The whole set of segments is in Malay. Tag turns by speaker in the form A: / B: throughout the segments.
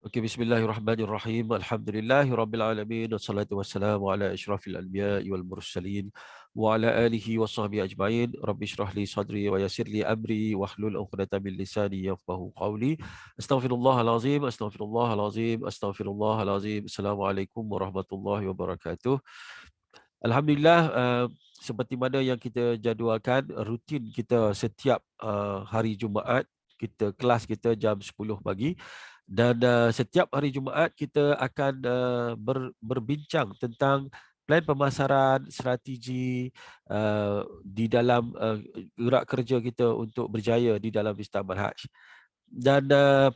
A: Okey, bismillahirrahmanirrahim. Alhamdulillahirabbil alamin wassalatu wassalamu ala asyrafil anbiya'i wal mursalin wa ala alihi washabbihi ajma'in. Rabbi shrah li sadri wa yassir li amri wahlul 'uqdatam min lisani yafqahu qawli. Astaghfirullahalazim, astaghfirullahalazim, astaghfirullahalazim. Assalamualaikum warahmatullahi wabarakatuh. Alhamdulillah, seperti mana yang kita jadualkan, rutin kita setiap hari Jumaat, kelas kita jam 10 pagi. Dan setiap hari Jumaat kita akan berbincang tentang plan pemasaran, strategi di dalam gerak kerja kita untuk berjaya di dalam Vista Amal Haj. Dan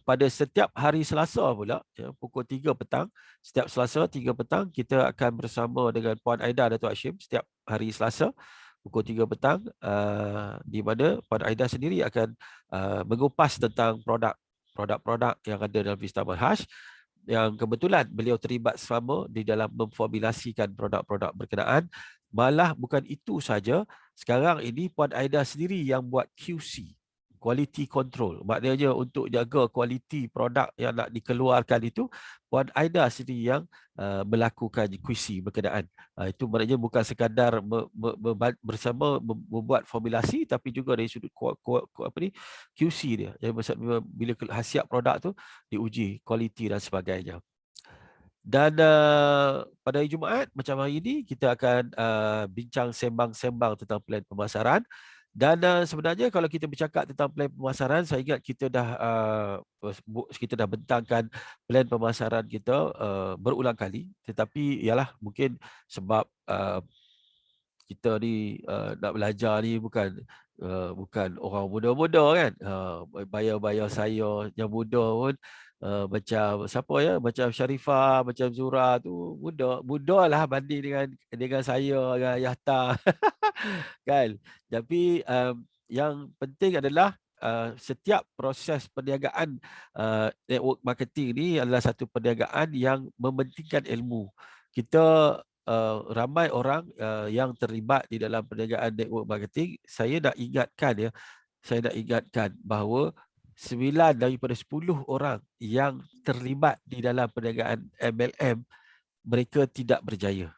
A: pada setiap hari Selasa pula, ya, pukul 3 petang, setiap Selasa 3 petang, kita akan bersama dengan Puan Aida Datuk Hashim setiap hari Selasa pukul 3 petang, di mana Puan Aida sendiri akan mengupas tentang produk-produk yang ada dalam Vista Amal Haj, yang kebetulan beliau terlibat selama di dalam memformulasikan produk-produk berkenaan. Malah bukan itu saja, sekarang ini Puan Aida sendiri yang buat QC, quality control. Maknanya untuk jaga kualiti produk yang nak dikeluarkan itu, Puan Aida sendiri yang melakukan QC berkenaan. Itu maknanya bukan sekadar bersama membuat formulasi, tapi juga dari sudut QC dia. Jadi maksudnya bila hasiat produk tu diuji kualiti dan sebagainya. Dan pada hari Jumaat macam hari ini, kita akan bincang sembang-sembang tentang plan pemasaran. Dan sebenarnya kalau kita bercakap tentang plan pemasaran, saya ingat kita dah bentangkan plan pemasaran kita berulang kali. Tetapi ialah mungkin sebab kita ni nak belajar ni bukan orang muda-muda kan. Bayar-bayar saya yang muda pun macam siapa ya, macam Sharifah, macam Zura tu muda lah banding dengan saya, dengan Yahta. Kan. Tapi yang penting adalah setiap proses perniagaan, network marketing ni adalah satu perniagaan yang mementingkan ilmu. Kita ramai orang yang terlibat di dalam perniagaan network marketing. Saya nak ingatkan bahawa 9 daripada 10 orang yang terlibat di dalam perniagaan MLM, mereka tidak berjaya.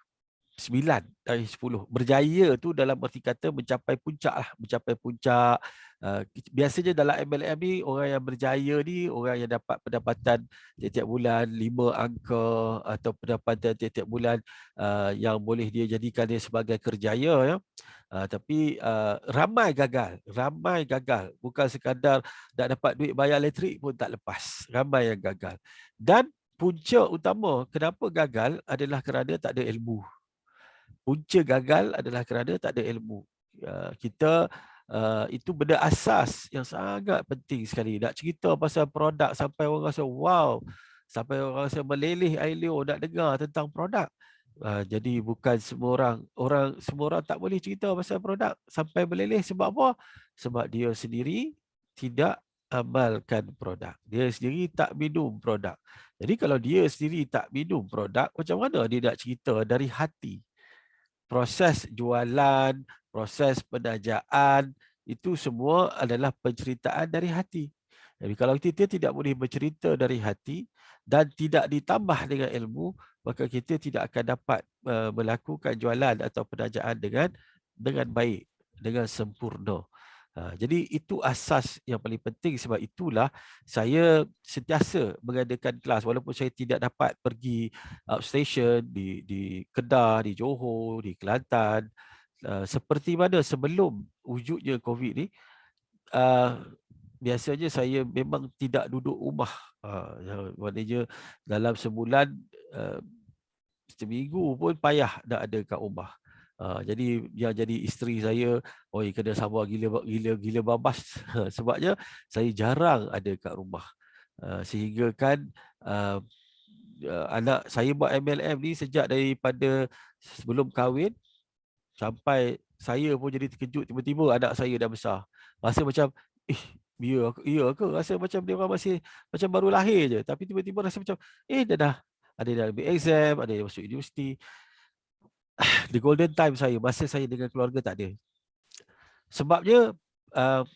A: 9 dari 10. Berjaya tu dalam erti kata mencapai puncak lah. Mencapai puncak. Biasanya dalam MLM ni, orang yang berjaya ni, orang yang dapat pendapatan tiap-tiap bulan 5 angka, atau pendapatan tiap-tiap bulan yang boleh dia jadikan dia sebagai kerjaya. Ya. Tapi ramai gagal. Bukan sekadar nak dapat duit bayar elektrik pun tak lepas. Ramai yang gagal. Dan punca utama kenapa gagal adalah kerana tak ada ilmu. Punca gagal adalah kerana tak ada ilmu. Kita itu benda asas yang sangat penting sekali. Nak cerita pasal produk sampai orang rasa wow, sampai orang rasa meleleh air liur nak dengar tentang produk. Jadi bukan semua orang tak boleh cerita pasal produk sampai meleleh. Sebab apa? Sebab dia sendiri tidak amalkan produk. Dia sendiri tak minum produk. Jadi kalau dia sendiri tak minum produk, macam mana dia nak cerita dari hati? Proses jualan, proses penajaan, itu semua adalah penceritaan dari hati. Jadi kalau kita tidak boleh bercerita dari hati dan tidak ditambah dengan ilmu, maka kita tidak akan dapat melakukan jualan atau penajaan dengan baik, dengan sempurna. Jadi itu asas yang paling penting. Sebab itulah saya sentiasa mengadakan kelas walaupun saya tidak dapat pergi outstation di Kedah, di Johor, di Kelantan. Seperti mana sebelum wujudnya COVID ni, biasanya saya memang tidak duduk rumah. Maknanya dalam sebulan, seminggu pun payah nak ada kat rumah. Jadi yang jadi isteri saya, oi kena sabar gila babas. Sebabnya saya jarang ada kat rumah. Sehingga kan anak saya buat MLM ni sejak daripada sebelum kahwin sampai saya pun jadi terkejut tiba-tiba anak saya dah besar. Rasa macam ya ke? Rasa macam dia orang masih macam baru lahir je. Tapi tiba-tiba rasa macam dah ada yang ambil exam, ada yang masuk universiti. The golden time saya, masa saya dengan keluarga tak ada. Sebabnya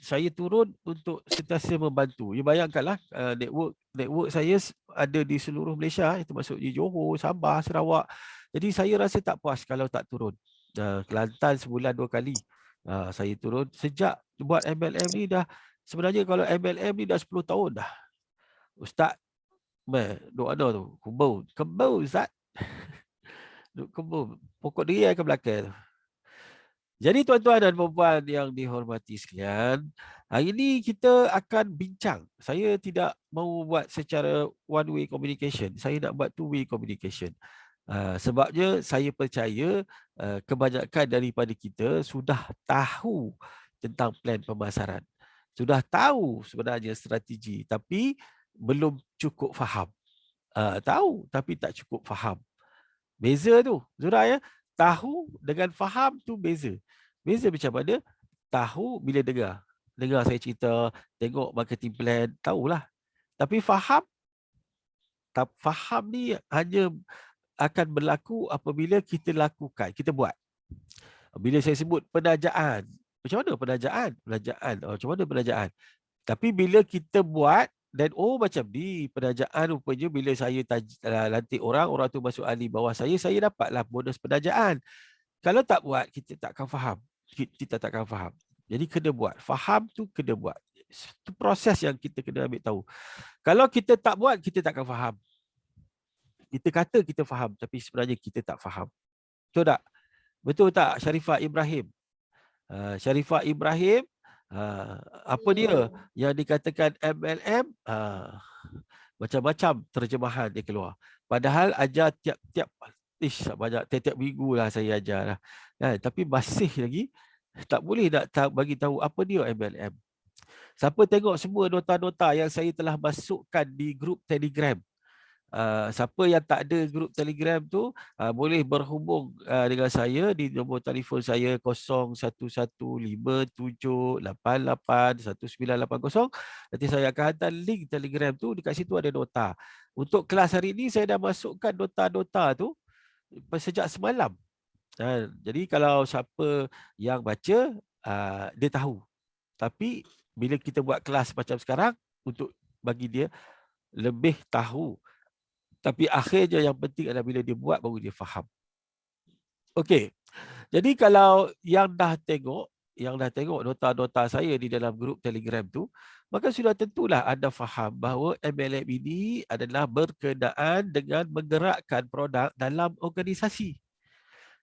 A: saya turun untuk sentiasa membantu. You bayangkanlah, network saya ada di seluruh Malaysia, termasuk di Johor, Sabah, Sarawak. Jadi saya rasa tak puas kalau tak turun. Kelantan sebulan 2 kali. Saya turun sejak buat MLM ni dah, sebenarnya kalau MLM ni dah 10 tahun dah. Ustaz, duk ada tu, kebun Ustaz. Duk kebun, pokok diri akan belakang tu. Jadi tuan-tuan dan puan yang dihormati sekalian, hari ini kita akan bincang. Saya tidak mau buat secara one way communication. Saya nak buat two way communication. Sebabnya saya percaya kebanyakan daripada kita sudah tahu tentang plan pemasaran. Sudah tahu sebenarnya strategi, tapi belum cukup faham. Tahu tapi tak cukup faham. Beza tu, Zura ya. Tahu dengan faham tu beza. Beza macam mana? Tahu bila dengar. Dengar saya cerita, tengok marketing plan, tahulah. Tapi faham ni hanya akan berlaku apabila kita lakukan, kita buat. Bila saya sebut penajaan, macam mana penajaan? Macam mana penajaan? Tapi bila kita buat, dan macam ni penajaan rupanya bila saya lantik orang tu masuk ahli bawah saya dapatlah bonus penajaan. Kalau tak buat, kita takkan faham. Kita takkan faham. Jadi kena buat. Faham tu kena buat. Itu proses yang kita kena ambil tahu. Kalau kita tak buat, kita takkan faham. Kita kata kita faham, tapi sebenarnya kita tak faham. Betul tak? Betul tak, Sharifah Ibrahim? Sharifah Ibrahim, apa dia yang dikatakan MLM? Macam-macam terjemahan dia keluar. Padahal ajar tiap-tiap banyak, tiap-tiap minggu lah saya ajar lah. Tapi masih lagi tak boleh nak bagi tahu apa dia MLM. Siapa tengok semua nota-nota yang saya telah masukkan di grup Telegram. Siapa yang tak ada grup Telegram tu boleh berhubung dengan saya di nombor telefon saya 0115788198. Nanti saya akan hantar link Telegram tu, dekat situ ada nota. Untuk kelas hari ini saya dah masukkan nota-nota tu sejak semalam. Jadi kalau siapa yang baca, dia tahu. Tapi bila kita buat kelas macam sekarang, untuk bagi dia lebih tahu. Tapi akhirnya yang penting adalah bila dia buat, baru dia faham. Okey. Jadi kalau yang dah tengok nota-nota saya di dalam grup Telegram tu, maka sudah tentulah anda faham bahawa MLM ini adalah berkenaan dengan menggerakkan produk dalam organisasi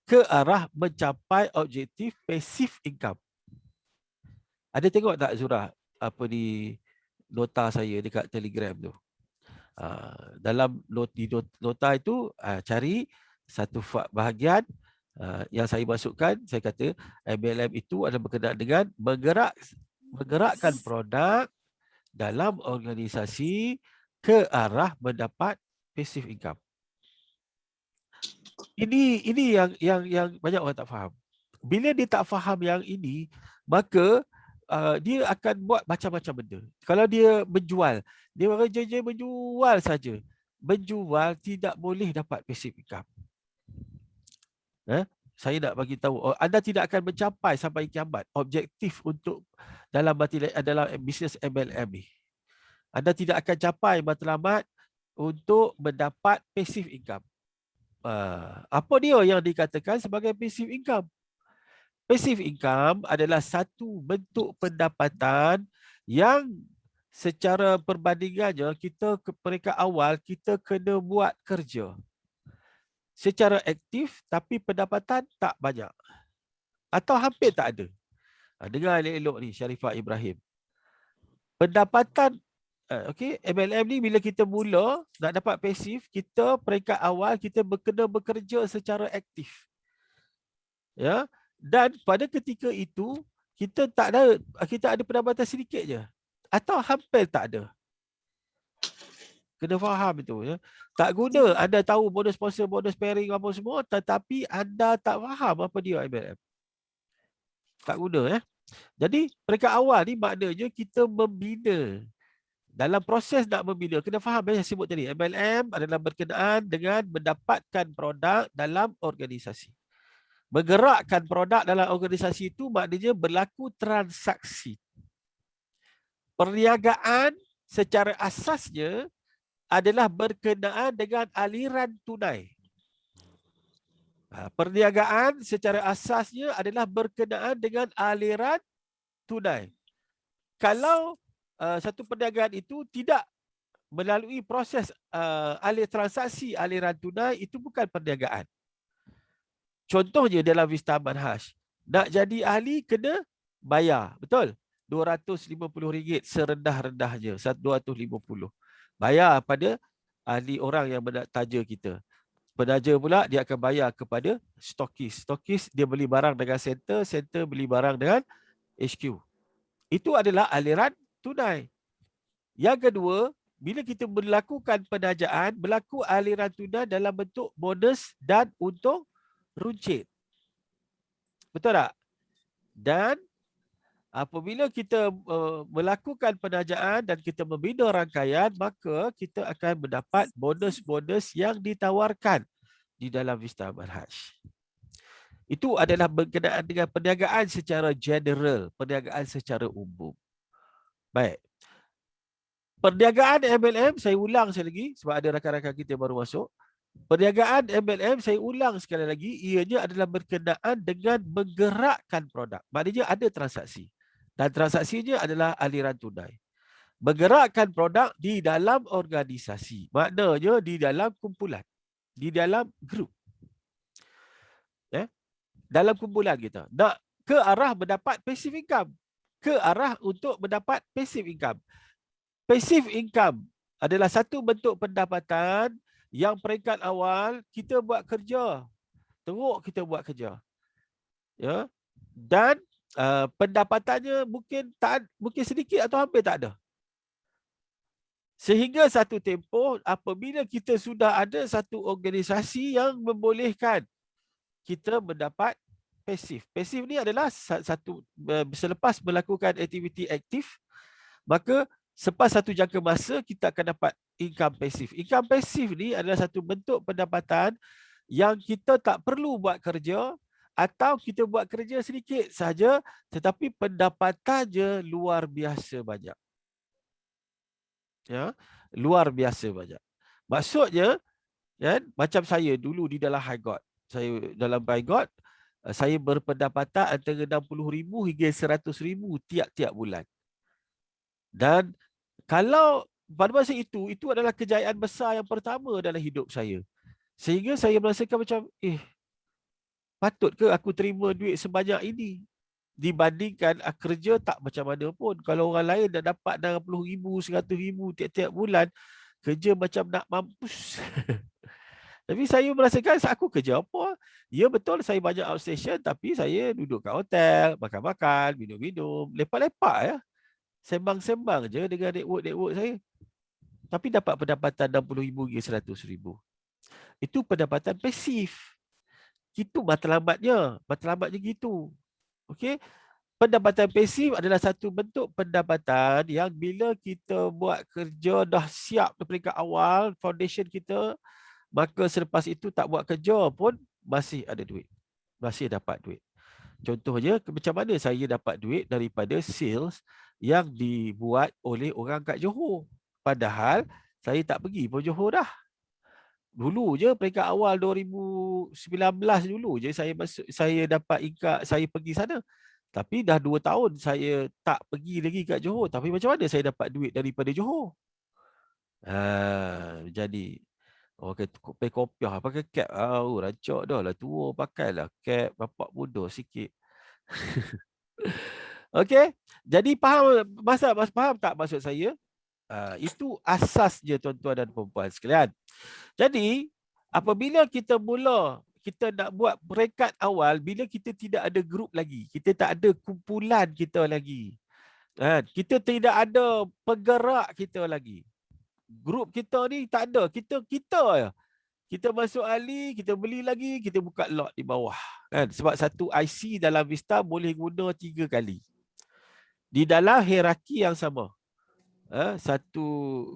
A: ke arah mencapai objektif passive income. Ada tengok tak Zura apa di nota saya dekat Telegram tu? Dalam nota itu cari satu bahagian yang saya masukkan. Saya kata MLM itu adalah berkenaan dengan menggerakkan produk dalam organisasi ke arah mendapat passive income. Ini yang banyak orang tak faham. Bila dia tak faham yang ini, maka dia akan buat macam-macam benda. Kalau dia menjual, dia menjual saja. Menjual tidak boleh dapat passive income. Saya nak bagi tahu, anda tidak akan mencapai sampai kiamat objektif untuk dalam bisnes MLM ni. Anda tidak akan capai matlamat untuk mendapat passive income. Apa dia yang dikatakan sebagai passive income? Passive income adalah satu bentuk pendapatan yang secara perbandingannya peringkat awal kita kena buat kerja secara aktif tapi pendapatan tak banyak atau hampir tak ada. Dengar elok-elok ni Sharifah Ibrahim. Pendapatan MLM ni bila kita mula nak dapat pasif, kita peringkat awal kita kena bekerja secara aktif. Ya. Dan pada ketika itu kita ada pendapatan sedikit je atau hampir tak ada. Kena faham itu ya. Tak guna anda tahu bonus sponsor, bonus pairing apa semua, tetapi anda tak faham apa dia MLM. Tak guna ya. Jadi peringkat awal ni maknanya kita membina. Dalam proses nak membina, kena faham yang saya sebut tadi. MLM adalah berkenaan dengan mendapatkan produk dalam organisasi. Menggerakkan produk dalam organisasi itu maknanya berlaku transaksi. Perniagaan secara asasnya adalah berkenaan dengan aliran tunai. Perniagaan secara asasnya adalah berkenaan dengan aliran tunai. Kalau satu perniagaan itu tidak melalui proses transaksi aliran tunai, itu bukan perniagaan. Contohnya dalam Vista Manhaj, nak jadi ahli kena bayar, betul? RM250 serendah-rendahnya, 250. Bayar pada ahli orang yang taja kita. Penaja pula dia akan bayar kepada stokis. Stokis dia beli barang dengan center, center beli barang dengan HQ. Itu adalah aliran tunai. Yang kedua, bila kita melakukan penajaan, berlaku aliran tunai dalam bentuk bonus dan untung runcit. Betul tak? Dan apabila kita melakukan penajaan dan kita membina rangkaian, maka kita akan mendapat bonus-bonus yang ditawarkan di dalam Vista Manhaj. Itu adalah berkenaan dengan perniagaan secara general, perniagaan secara umum. Baik. Perniagaan MLM, saya ulang sekali lagi sebab ada rakan-rakan kita yang baru masuk. Perniagaan MLM, saya ulang sekali lagi, ianya adalah berkenaan dengan menggerakkan produk. Maknanya ada transaksi. Dan transaksinya adalah aliran tunai. Bergerakkan produk di dalam organisasi. Maknanya di dalam kumpulan. Di dalam grup. Dalam kumpulan kita. Nak ke arah mendapat passive income. Ke arah untuk mendapat passive income. Passive income adalah satu bentuk pendapatan yang peringkat awal kita buat kerja. Teruk kita buat kerja. Ya. Dan pendapatannya mungkin sedikit atau hampir tak ada. Sehingga satu tempoh apabila kita sudah ada satu organisasi yang membolehkan kita mendapat pasif. Pasif ni adalah satu selepas melakukan aktiviti aktif, maka selepas satu jangka masa kita akan dapat income pasif. Income pasif ni adalah satu bentuk pendapatan yang kita tak perlu buat kerja atau kita buat kerja sedikit saja tetapi pendapatannya luar biasa banyak. Ya, luar biasa banyak. Maksudnya kan, macam saya dulu di dalam High God. Saya dalam High God, saya berpendapatan antara 60,000 hingga 100,000 tiap-tiap bulan. Dan kalau pada masa itu adalah kejayaan besar yang pertama dalam hidup saya. Sehingga saya merasakan macam, patut ke aku terima duit sebanyak ini? Dibandingkan kerja tak macam mana pun. Kalau orang lain dah dapat 60,000, 100,000 tiap-tiap bulan, kerja macam nak mampus. Tapi saya merasakan aku kerja apa? Ya betul saya banyak outstation tapi saya duduk kat hotel, makan-makan, minum-minum, lepak-lepak ya. Sembang-sembang je dengan network saya. Tapi dapat pendapatan 60,000 hingga 100,000. Itu pendapatan pasif. Itu matlamatnya. Matlamatnya gitu. Okey. Pendapatan pasif adalah satu bentuk pendapatan yang bila kita buat kerja dah siap di peringkat awal, foundation kita, maka selepas itu tak buat kerja pun masih ada duit. Masih dapat duit. Contohnya, macam mana saya dapat duit daripada sales yang dibuat oleh orang kat Johor. Padahal, saya tak pergi pun Johor dah. Dulu je, peringkat awal 2019 dulu je saya dapat ingkat, saya pergi sana. Tapi dah 2 tahun saya tak pergi lagi kat Johor. Tapi macam mana saya dapat duit daripada Johor? Jadi, orang kata pakai kopiah, pakai cap. Rancak dah lah, tua pakailah cap, bapak muda sikit. Okey, jadi faham tak maksud saya? Itu asasnya tuan-tuan dan puan-puan sekalian. Jadi, apabila kita nak buat peringkat awal, bila kita tidak ada grup lagi, kita tak ada kumpulan kita lagi, kita tidak ada penggerak kita lagi. Grup kita ni tak ada, kita je. Kita masuk ahli, kita beli lagi, kita buka lot di bawah. Sebab satu IC dalam Vista boleh guna 3 kali. Di dalam hierarki yang sama. Satu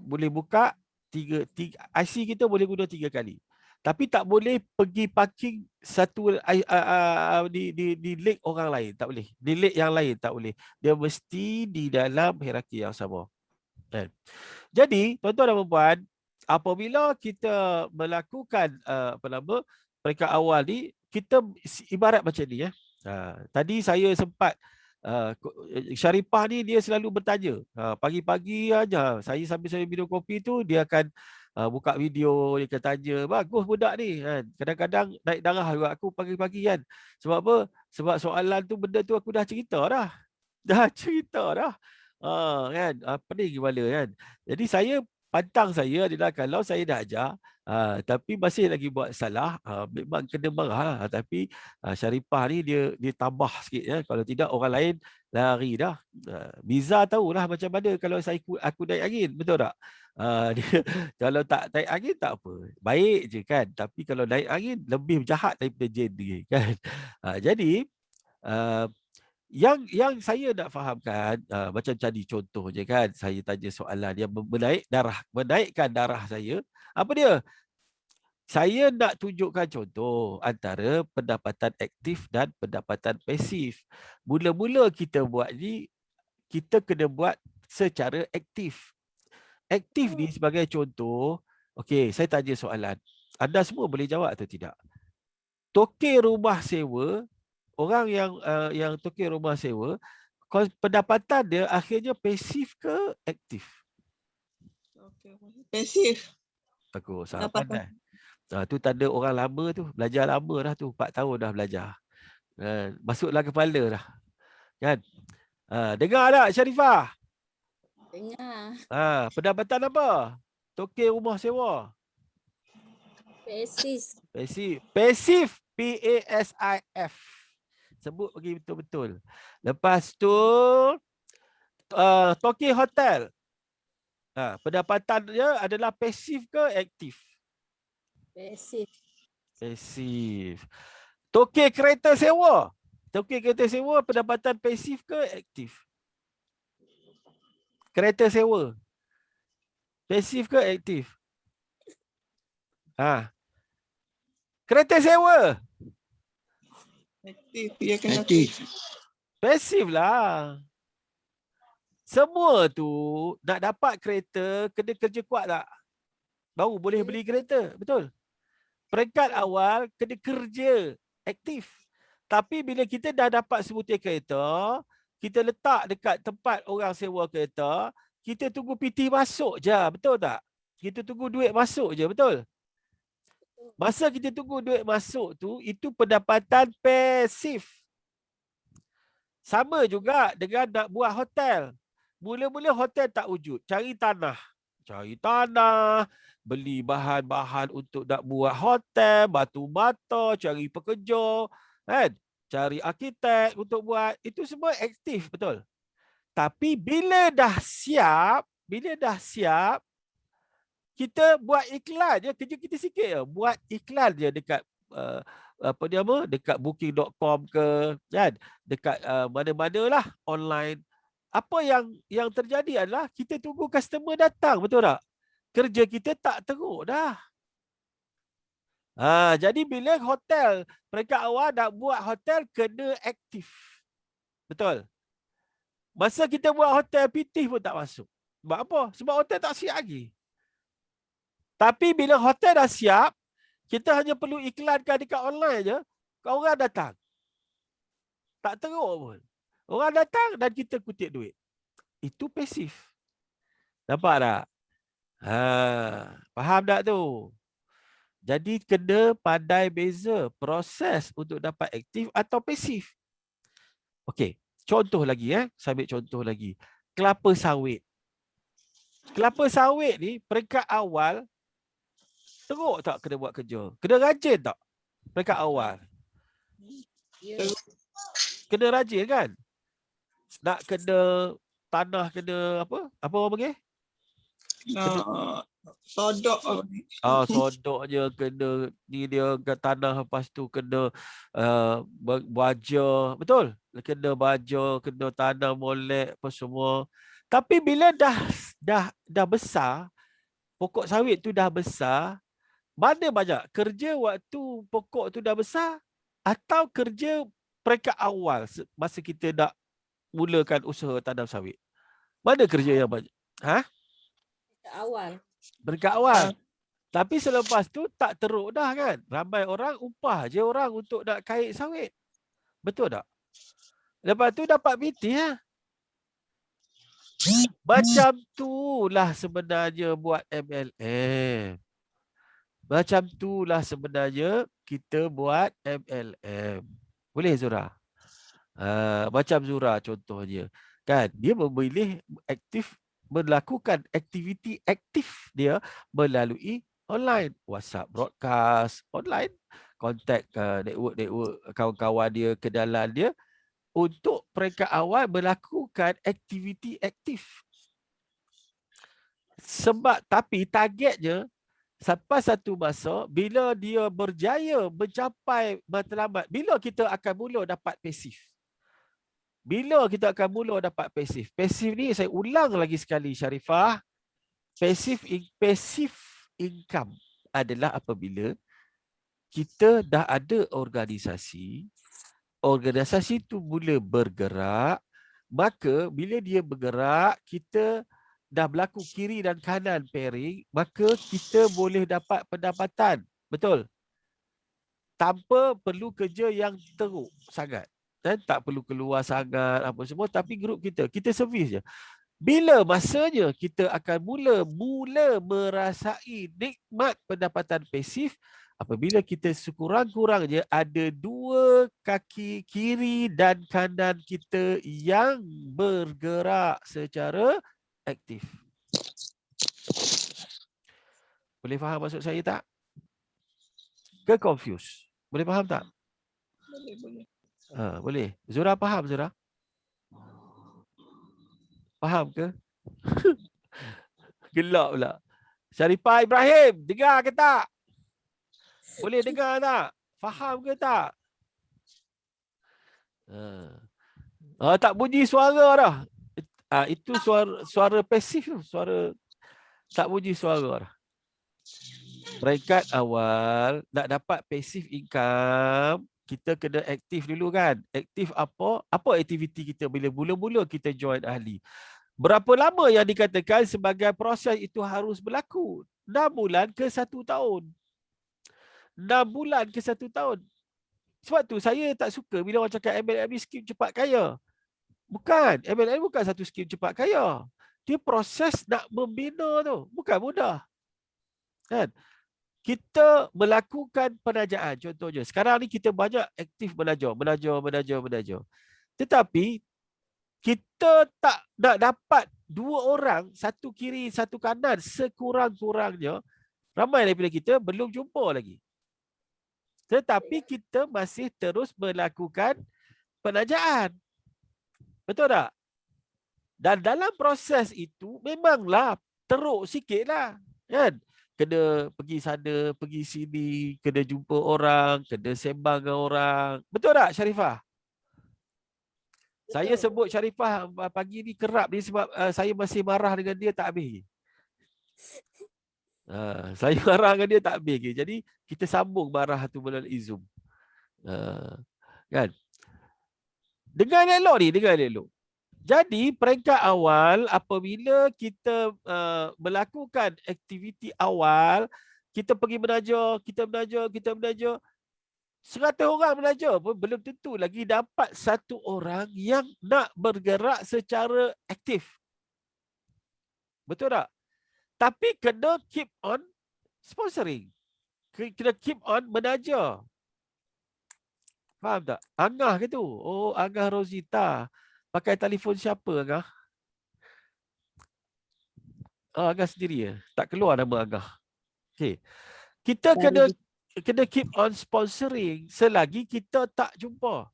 A: boleh buka, 3 IC kita boleh guna 3 kali. Tapi tak boleh pergi parking satu di lake orang lain, tak boleh. Di lake yang lain tak boleh. Dia mesti di dalam hierarki yang sama. Kan? Jadi, tuan-tuan dan puan, apabila kita melakukan peringkat awal ni, kita ibarat macam ni ya. Tadi saya sempat Syarifah ni dia selalu bertanya. Pagi-pagi aja saya sambil saya minum kopi tu dia akan buka video, dia akan tanya, bagus budak ni kan. Kadang-kadang naik darah juga aku pagi-pagi kan. Sebab apa? Sebab soalan tu benda tu aku dah cerita dah. Dah cerita dah. Kan pening kepala kan. Jadi pantang saya adalah kalau saya dah ajar tapi masih lagi buat salah, memang kena marah lah. Tapi Syarifah ni dia tambah sikit ya. Kalau tidak orang lain lari dah. Miza tahulah macam mana kalau aku naik angin, betul tak? Dia, kalau tak naik angin tak apa. Baik je kan. Tapi kalau naik angin lebih jahat daripada jin dia kan. Jadi uh, yang saya nak fahamkan macam tadi contohnya kan saya tanya soalan yang menaikkan darah saya, apa dia? Saya nak tunjukkan contoh antara pendapatan aktif dan pendapatan pasif. Mula-mula kita buat ni, kita kena buat secara aktif. Aktif ni sebagai contoh, okey, saya tanya soalan. Anda semua boleh jawab atau tidak? Tokey rumah sewa, orang yang tokey rumah sewa, pendapatan dia akhirnya pasif ke aktif?
B: Pasif.
A: Aku sangat pandai. Tu tanda orang lama tu, belajar lama dah tu, 4 tahun dah belajar. Masuklah kepala dah. Kan? Dengar tak Syarifah?
C: Dengar.
A: Pendapatan apa? Tokey rumah sewa.
C: Pasif.
A: Pasif. PASIF. Sebut bagi betul-betul. Lepas tu tokey hotel. Pendapatan dia adalah pasif ke aktif?
C: Pasif.
A: Pasif. Tokey kereta sewa. Tokey kereta sewa pendapatan pasif ke aktif? Kereta sewa. Pasif ke aktif? Kereta sewa.
B: Aktif. Dia kena aktif.
A: Pasif lah. Semua tu nak dapat kereta kena kerja kuat tak? Baru boleh beli kereta. Betul? Peringkat awal kena kerja aktif. Tapi bila kita dah dapat sebutir kereta, kita letak dekat tempat orang sewa kereta, kita tunggu PT masuk je. Betul tak? Kita tunggu duit masuk je. Betul? Masa kita tunggu duit masuk tu, itu pendapatan pasif. Sama juga dengan nak buat hotel. Mula-mula hotel tak wujud. Cari tanah. Beli bahan-bahan untuk nak buat hotel, batu bata, cari pekerja, kan? Cari arkitek untuk buat. Itu semua aktif, betul? Tapi bila dah siap, kita buat iklan je, kerja kita sikit je. Buat iklan je dekat dekat booking.com ke, kan? Dekat mana-mana lah online. Apa yang terjadi adalah kita tunggu customer datang, betul tak? Kerja kita tak teruk dah. Jadi bila hotel, peringkat awal nak buat hotel kena aktif. Betul? Masa kita buat hotel, PT pun tak masuk. Sebab apa? Sebab hotel tak siap lagi. Tapi bila hotel dah siap, kita hanya perlu iklankan dekat online je, orang datang. Tak teruk pun. Orang datang dan kita kutip duit. Itu pasif. Nampak tak? Faham tak tu? Jadi kena pandai beza proses untuk dapat aktif atau pasif. Okey, contoh lagi saya ambil contoh lagi. Kelapa sawit. Kelapa sawit ni peringkat awal teruk tak kena buat kerja? Kena rajin tak? Peringkat awal. Kena rajin kan? Nak kena tanah, kena apa? Apa orang panggil?
B: Sodok.
A: Sodok je, kena ni dia ke tanah, lepas tu kena baja, betul? Kena baja, kena tanah molek apa semua. Tapi bila dah besar, pokok sawit tu dah besar, Mana banyak? Kerja waktu pokok tu dah besar atau kerja peringkat awal masa kita nak mulakan usaha tanam sawit? Mana kerja yang banyak? Ha?
C: Awal.
A: Peringkat awal. Tapi selepas tu tak teruk dah kan? Ramai orang upah je orang untuk nak kait sawit. Betul tak? Lepas tu dapat BT lah. Macam tu lah sebenarnya buat MLM. Macam tu lah sebenarnya kita buat MLM. Boleh Zura? Macam Zura contohnya. Kan? Dia memilih melakukan aktiviti aktif dia melalui online. WhatsApp broadcast online. Kontak network kawan-kawan dia, kenalan dia. Untuk peringkat awal melakukan aktiviti aktif. Sebab tapi targetnya sampai satu masa bila dia berjaya mencapai matlamat, bila kita akan mula dapat pasif. Bila kita akan mula dapat pasif. Pasif ni saya ulang lagi sekali Sharifah. Passive income adalah apabila kita dah ada organisasi tu mula bergerak, maka bila dia bergerak, kita dah berlaku kiri dan kanan pairing, maka kita boleh dapat pendapatan. Betul? Tanpa perlu kerja yang teruk sangat. Dan tak perlu keluar sangat apa semua, tapi grup kita servis je. Bila masanya kita akan mula merasai nikmat pendapatan pasif apabila kita sekurang-kurangnya ada dua kaki kiri dan kanan kita yang bergerak secara aktif. Boleh faham maksud saya tak? Ke confuse? Boleh faham tak?
C: Boleh.
A: Boleh. Zura faham Zura? Faham ke? Gelap pula. Sharifah Ibrahim, dengar ke tak? Boleh dengar tak? Faham ke tak? Tak bunyi suara dah. Itu suara pasif, suara tak bunyi suara dah. Peringkat awal nak dapat passive income, kita kena aktif dulu kan. Aktif apa? Apa aktiviti kita bila mula-mula kita join ahli? Berapa lama yang dikatakan sebagai proses itu harus berlaku? 6 bulan ke 1 tahun. 6 bulan ke 1 tahun. Sebab tu saya tak suka bila orang cakap MLM ni skim cepat kaya. Bukan. MLM bukan satu skim cepat kaya. Dia proses nak membina tu. Bukan mudah. Kan? Kita melakukan penajaan contohnya. Sekarang ni kita banyak aktif menajar. Tetapi kita tak nak dapat 2 orang, satu kiri, satu kanan sekurang-kurangnya. Ramai daripada kita belum jumpa lagi. Tetapi kita masih terus melakukan penajaan. Betul tak? Dan dalam proses itu memanglah teruk sikit lah. Kan? Kena pergi sana, pergi sini, kena jumpa orang, kena sembang dengan orang. Betul tak Sharifah? Betul. Saya sebut Sharifah pagi ni kerap ni sebab saya masih marah dengan dia tak habis. Saya marah dengan dia tak habis. Jadi kita sambung marah tu melalui Zoom. Kan? Dengar elok ni, dengar elok. Jadi peringkat awal apabila kita melakukan aktiviti awal, kita pergi menajar, kita menajar. 100 orang menajar pun belum tentu lagi dapat satu orang yang nak bergerak secara aktif. Betul tak? Tapi kena keep on sponsoring. Kena keep on menajar. Faham tak? Angah ke tu? Oh, Angah Rosita. Pakai telefon siapa Angah? Angah sendiri ya. Tak keluar nama Angah. Okey. Kita kena keep on sponsoring selagi kita tak jumpa.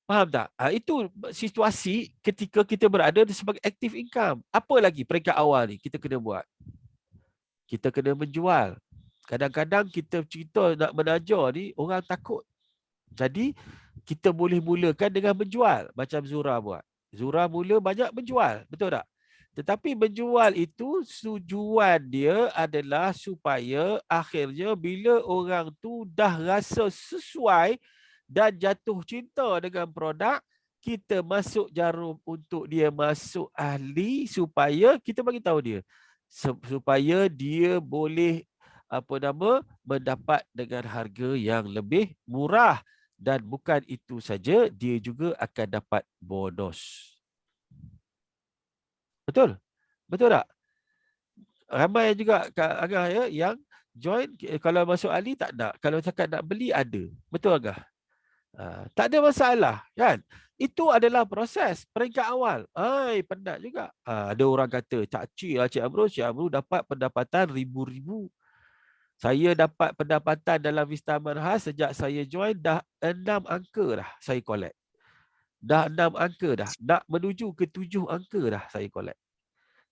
A: Faham tak? Itu situasi ketika kita berada sebagai active income. Apa lagi peringkat awal ni kita kena buat? Kita kena menjual. Kadang-kadang kita cerita nak menajar ni orang takut. Jadi kita boleh mulakan dengan menjual macam Zura buat. Zura mula banyak menjual, betul tak? Tetapi menjual itu tujuan dia adalah supaya akhirnya bila orang tu dah rasa sesuai dan jatuh cinta dengan produk, kita masuk jarum untuk dia masuk ahli supaya kita bagi tahu dia supaya dia boleh mendapat dengan harga yang lebih murah, dan bukan itu saja, dia juga akan dapat bonus. Betul? Betul tak? Ramai juga Kak Agah ya yang join, kalau masuk ahli tak nak, kalau cakap nak beli ada. Betul Agah? Tak ada masalah kan? Itu adalah proses peringkat awal. Penat juga. Ada orang kata, cakcik lah Cik Amrul dapat pendapatan ribu-ribu. Saya dapat pendapatan dalam Vista Manhas sejak saya join dah 6 angka dah saya collect. Dah 6 angka dah. Nak menuju ke 7 angka dah saya collect.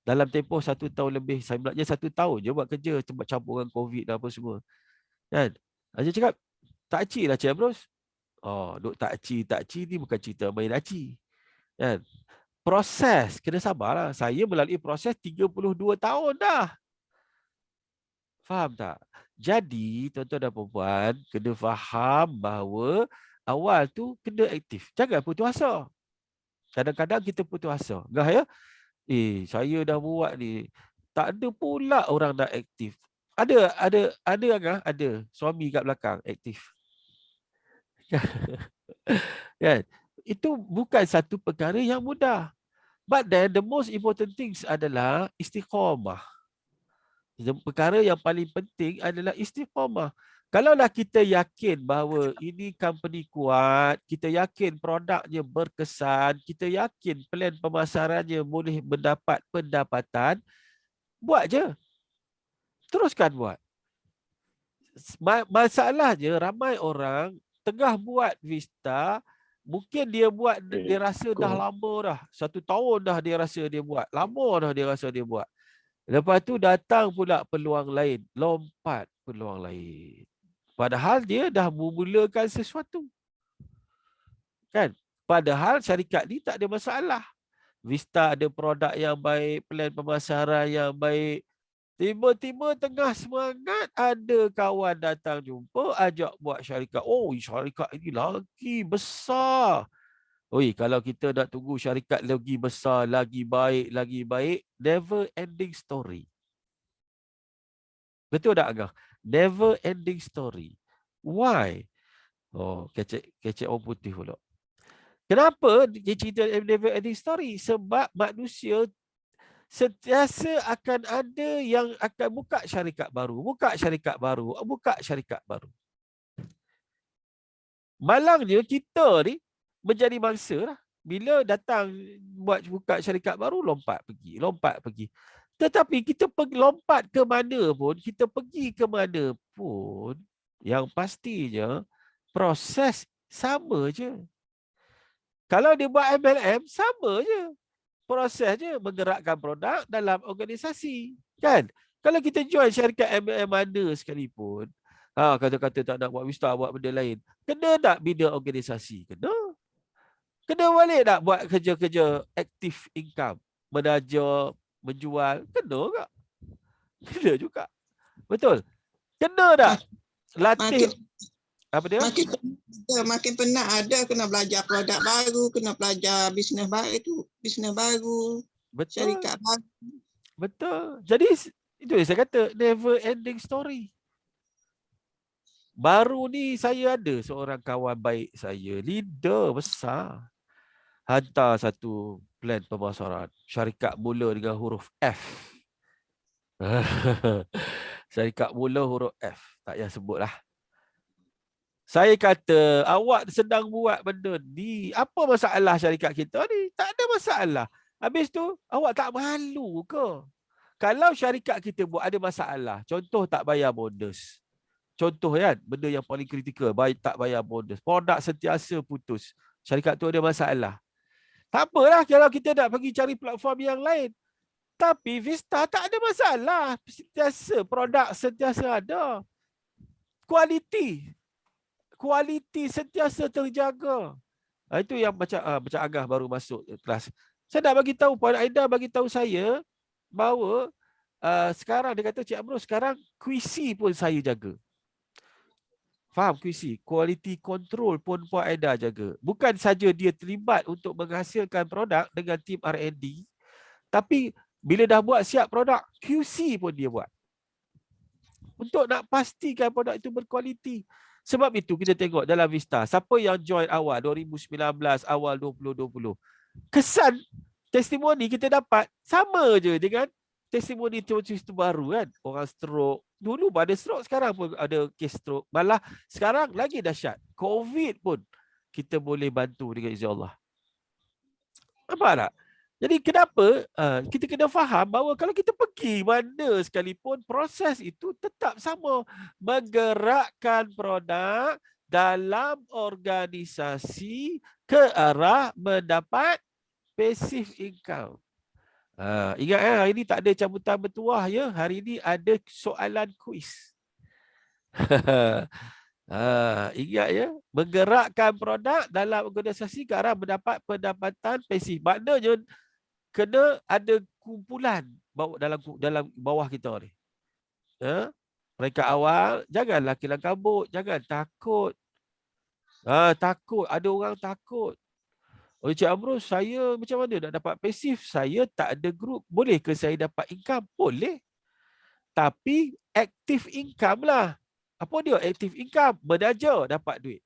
A: Dalam tempoh 1 tahun lebih. Saya sebenarnya 1 tahun je buat kerja, campur dengan COVID dan apa semua. Kan? Saya cakap, takcik lah Cik Amrul. Duk takcik ni bukan cerita main aci. Kan? Proses, kena sabarlah. Saya melalui proses 32 tahun dah. Faham tak? Jadi, tuan-tuan dan puan, kena faham bahawa awal tu kena aktif. Jangan putus asa. Kadang-kadang kita putus asa. Gah ya? Saya dah buat ni. Tak ada pula orang nak aktif. Ada Agah? Ada. Suami kat belakang aktif. Kan? Itu bukan satu perkara yang mudah. But then the most important things adalah istiqamah. Perkara yang paling penting adalah istiqamah. Kalaulah kita yakin bahawa ini company kuat, kita yakin produknya berkesan, kita yakin plan pemasarannya boleh mendapat pendapatan, buat je. Teruskan buat. Masalahnya ramai orang tengah buat Vista, mungkin dia buat, dia rasa dah lama dah. 1 tahun dah dia rasa dia buat. Lama dah dia rasa dia buat. Lepas tu datang pula peluang lain. Lompat peluang lain. Padahal dia dah memulakan sesuatu. Kan? Padahal syarikat ni tak ada masalah. Vista ada produk yang baik, plan pemasaran yang baik. Tiba-tiba tengah semangat ada kawan datang jumpa, ajak buat syarikat. Syarikat ini lagi besar. Kalau kita nak tunggu syarikat lagi besar, lagi baik, never ending story. Betul tak Agah? Never ending story. Why? Kecek orang putih pula. Kenapa dia cerita never ending story? Sebab manusia sentiasa akan ada yang akan buka syarikat baru. Malangnya kita ni menjadi mangsa lah. Bila datang buka syarikat baru, lompat pergi. Tetapi kita lompat ke mana pun, kita pergi ke mana pun, yang pastinya proses sama je. Kalau dia buat MLM, sama je. Prosesnya menggerakkan produk dalam organisasi. Kan? Kalau kita join syarikat MLM mana sekalipun, kata-kata tak nak buat Vista, buat benda lain, kena tak bina organisasi? Kena. Kena balik tak buat kerja-kerja active income, menaja, menjual? Kena tak? Kena juga. Betul? Kena tak? Latih. Apa dia?
B: Makin penat ada, kena belajar produk baru, kena belajar bisnes baru,
A: Betul.
B: syarikat baru.
A: Betul. Jadi itu yang saya kata, never ending story. Baru ni saya ada seorang kawan baik saya, leader besar, hantar satu plan pemasaran. Syarikat mula dengan huruf F. Syarikat mula huruf F. Tak payah sebutlah. Saya kata, awak sedang buat benda ni. Apa masalah syarikat kita ni? Tak ada masalah. Habis tu, awak tak malu ke? Kalau syarikat kita buat ada masalah, contoh tak bayar bonus. Contoh kan, benda yang paling kritikal, tak bayar bonus. Produk sentiasa putus. Syarikat tu ada masalah. Tak apalah kalau kita nak pergi cari platform yang lain. Tapi Vista tak ada masalah. Produk sentiasa ada. Kualiti sentiasa terjaga. Itu yang macam Agah baru masuk kelas. Saya nak bagi tahu, Puan Aida bagi tahu saya bahawa sekarang dia kata, Cik Amrul, sekarang QC pun saya jaga. Faham QC? Quality control pun Puan Aida jaga. Bukan saja dia terlibat untuk menghasilkan produk dengan tim R&D, tapi bila dah buat siap produk, QC pun dia buat. Untuk nak pastikan produk itu berkualiti. Sebab itu kita tengok dalam Vista, siapa yang join awal 2019, awal 2020, kesan testimoni kita dapat sama je dengan testimoni teori baru kan. Orang stroke. Dulu pun ada stroke, sekarang pun ada kes stroke. Malah sekarang lagi dahsyat. COVID pun kita boleh bantu dengan izin Allah. Nampak tak? Jadi kenapa kita kena faham bahawa kalau kita pergi mana sekalipun, proses itu tetap sama. Menggerakkan produk dalam organisasi ke arah mendapat passive income. Ingat hari ini tak ada cabutan bertuah ya. Hari ini ada soalan kuis. Ingat ya. Menggerakkan produk dalam organisasi ke arah mendapat pendapatan pasif. Maknanya kena ada kumpulan dalam bawah kita ni. Mereka awal, janganlah kilang kabut. Jangan takut. Takut. Ada orang takut. Oh, Cik Amrul, saya macam mana nak dapat pasif? Saya tak ada grup. Boleh ke saya dapat income? Boleh. Tapi active income lah. Apa dia active income? Menaja dapat duit.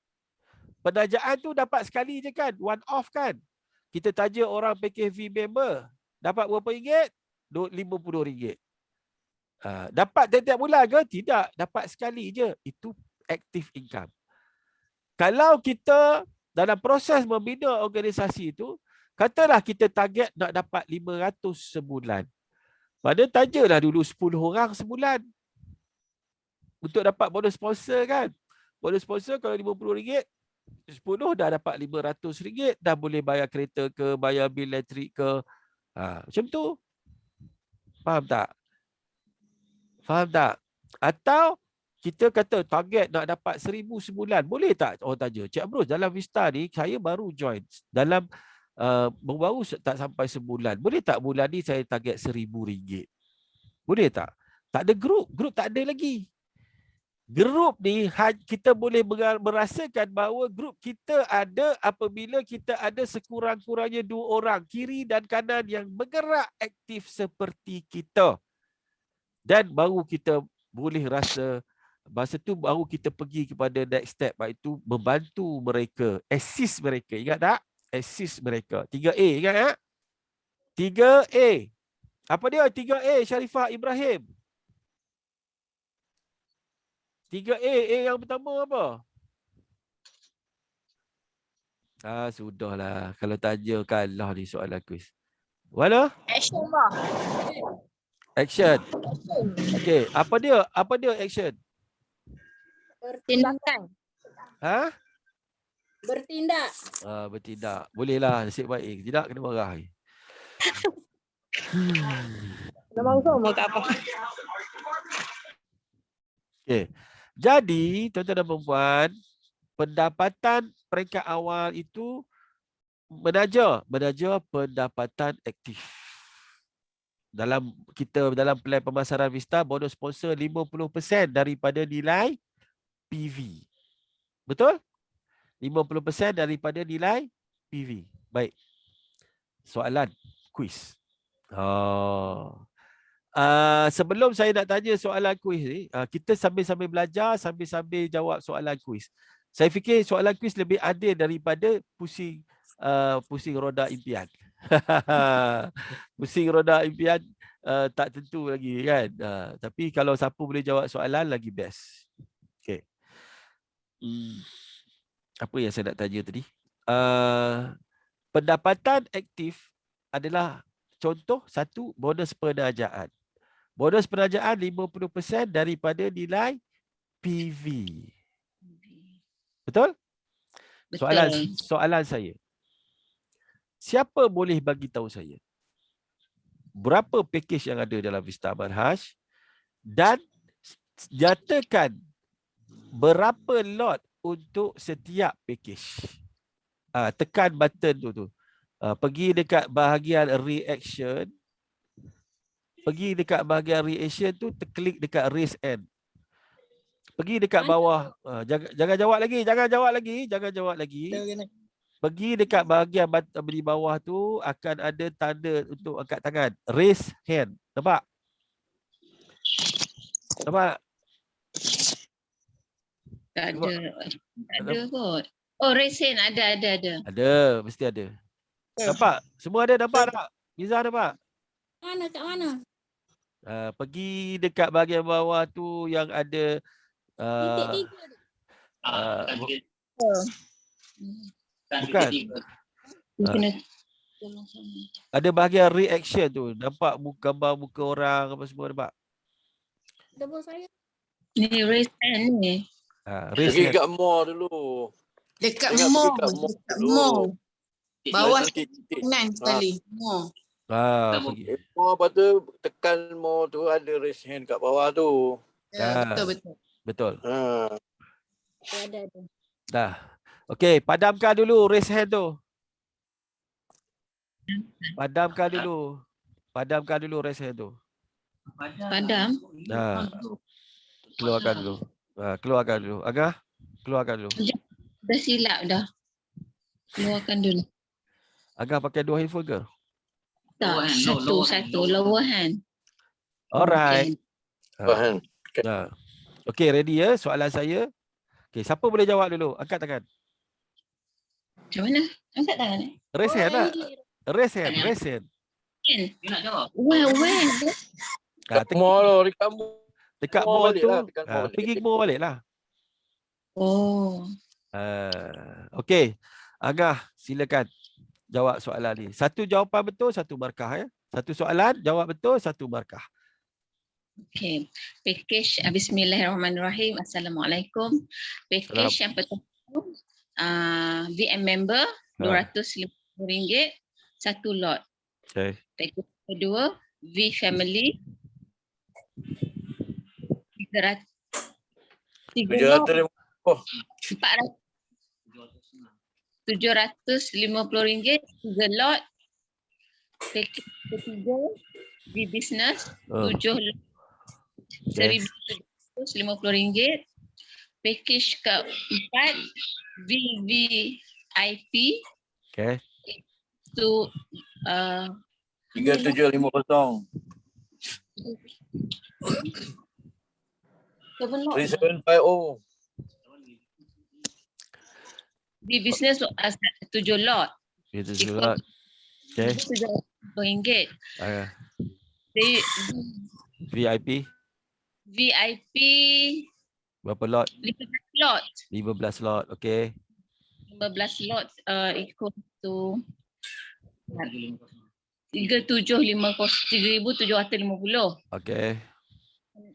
A: Penajaan tu dapat sekali je kan? One off kan? Kita taja orang PKV member. Dapat berapa ringgit? RM50. Dapat tiap-tiap bulan ke? Tidak. Dapat sekali je. Itu active income. Kalau kita dalam proses membina organisasi itu, katalah kita target nak dapat 500 sebulan. Pada tajalah dulu 10 orang sebulan. Untuk dapat bonus sponsor kan. Bonus sponsor kalau RM50, 10 dah dapat RM500. Dah boleh bayar kereta ke, bayar bil elektrik ke. Macam tu. Faham tak? Faham tak? Atau kita kata target nak dapat 1,000 sebulan. Boleh tak? Orang tanya. Cik Amrul, dalam Vista ni saya baru join. Dalam baru tak sampai sebulan. Boleh tak bulan ni saya target RM1,000? Boleh tak? Tak ada grup. Grup tak ada lagi. Grup ni kita boleh merasakan bahawa grup kita ada apabila kita ada sekurang-kurangnya 2 orang kiri dan kanan yang bergerak aktif seperti kita. Dan baru kita boleh rasa, masa tu baru kita pergi kepada next step, iaitu membantu mereka, assist mereka. Ingat tak? Assist mereka. 3A, ingat tak? 3A. Apa dia 3A, Sharifah Ibrahim? 3A, yang pertama apa? Sudahlah. Kalau tanya kalah ni soalan kuis. Mana?
C: Action lah.
A: Action. Okey, apa dia action?
C: Bertindakan. Bertindak.
A: Bertindak. Bolehlah, nasib baik. Tidak kena marah.
C: Dah mahu semua tak apa.
A: Okey. Jadi, tuan-tuan dan puan-puan, pendapatan peringkat awal itu menaja pendapatan aktif. Dalam plan pemasaran Vista, bonus sponsor 50% daripada nilai PV. Betul? 50% daripada nilai PV. Baik. Soalan kuis. Sebelum saya nak tanya soalan kuis ni, kita sambil-sambil belajar, sambil-sambil jawab soalan kuis. Saya fikir soalan kuis lebih adil daripada pusing roda impian. Pusing roda impian tak tentu lagi kan. Tapi kalau siapa boleh jawab soalan lagi best. Okay. Apa yang saya nak tanya tadi? Pendapatan aktif adalah contoh satu, bonus penajaan. Bonus penajaan 50% daripada nilai PV. Betul? Soalan saya. Siapa boleh bagi tahu saya berapa package yang ada dalam Vista Manhaj dan nyatakan berapa lot untuk setiap package? Tekan button tu. Pergi dekat bahagian reaction. Pergi dekat bahagian reaction tu, terklik dekat raise hand. Pergi dekat
C: Mana?
A: bawah. Jangan jawab lagi. Jangan jawab lagi. Pergi dekat bahagian di bawah tu, akan ada tanda untuk angkat tangan. Raise hand. Nampak? Nampak?
D: Tak
A: Nampak?
D: ada. Tak ada kot. Oh, raise hand. Ada.
A: Ada. Mesti ada. Nampak? Semua ada. Nampak tak? Miza nampak?
C: Mana kat mana?
A: Pergi dekat bahagian bawah tu yang ada
C: Titik 3 tu.
A: bukan.
D: Dia kena tolong sama.
A: Ada bahagian reaction tu. Nampak gambar muka orang apa semua, nampak?
C: Double saya.
D: Ni raise hand ni.
A: Raise
E: Pergi
A: hand.
E: kat mall dulu.
B: Dekat
E: Ingat
B: mall.
E: pergi kat mall
B: Dekat
E: dulu.
B: mall. Bawah
E: Titik-titik.
B: kanan sekali. Mall.
A: Pergi.
E: Mall, lepas tu tekan mall tu ada raise hand kat bawah tu.
B: Ya, betul.
A: Betul.
C: Ada.
A: Dah. Okey, padamkan dulu raise hand tu. Padamkan dulu raise hand tu.
D: Padam.
A: Keluarkan dulu. Keluarkan dulu. Agak? Keluarkan dulu.
D: Dah silap dah. Keluarkan dulu.
A: Agak pakai 2 handphone ke?
D: Tak, satu. Lower hand.
A: Alright.
E: Faham?
A: Okey, ready ya soalan saya. Okey, siapa boleh jawab dulu? Angkat tangan.
D: Macam mana? Angkat tangan ni.
A: Raise hand tak? Raise hand.
D: Where?
E: Kat mall tu, dekat mall.
A: Dekat
E: mall
A: mall
E: balik
A: tu,
E: lah, tekan mall balik.
A: pergi ke mall balik lah.
D: Oh.
A: Okey. Agah, silakan jawab soalan ni. Satu jawapan betul, satu markah ya. Satu soalan, jawab betul, satu markah.
D: Okay. Package, bismillahirrahmanirrahim. Assalamualaikum. Package yang pertama, VM member RM250, satu lot.
A: Okay.
D: Package kedua, V family 300.
E: 750.
D: RM750, 3 lot. Package ketiga, V business 7 lot. RM1,750. Package keempat, VVIP
A: Okay.
D: tu
E: 3750. 3750.
D: V business 7 lot.
A: Itu surat. Okay.
D: RM750.
A: VIP
D: VIP
A: berapa lot?
D: 15 lot.
A: 15 lot. Okay.
D: 15 lot equal to 3,750.
A: Okay.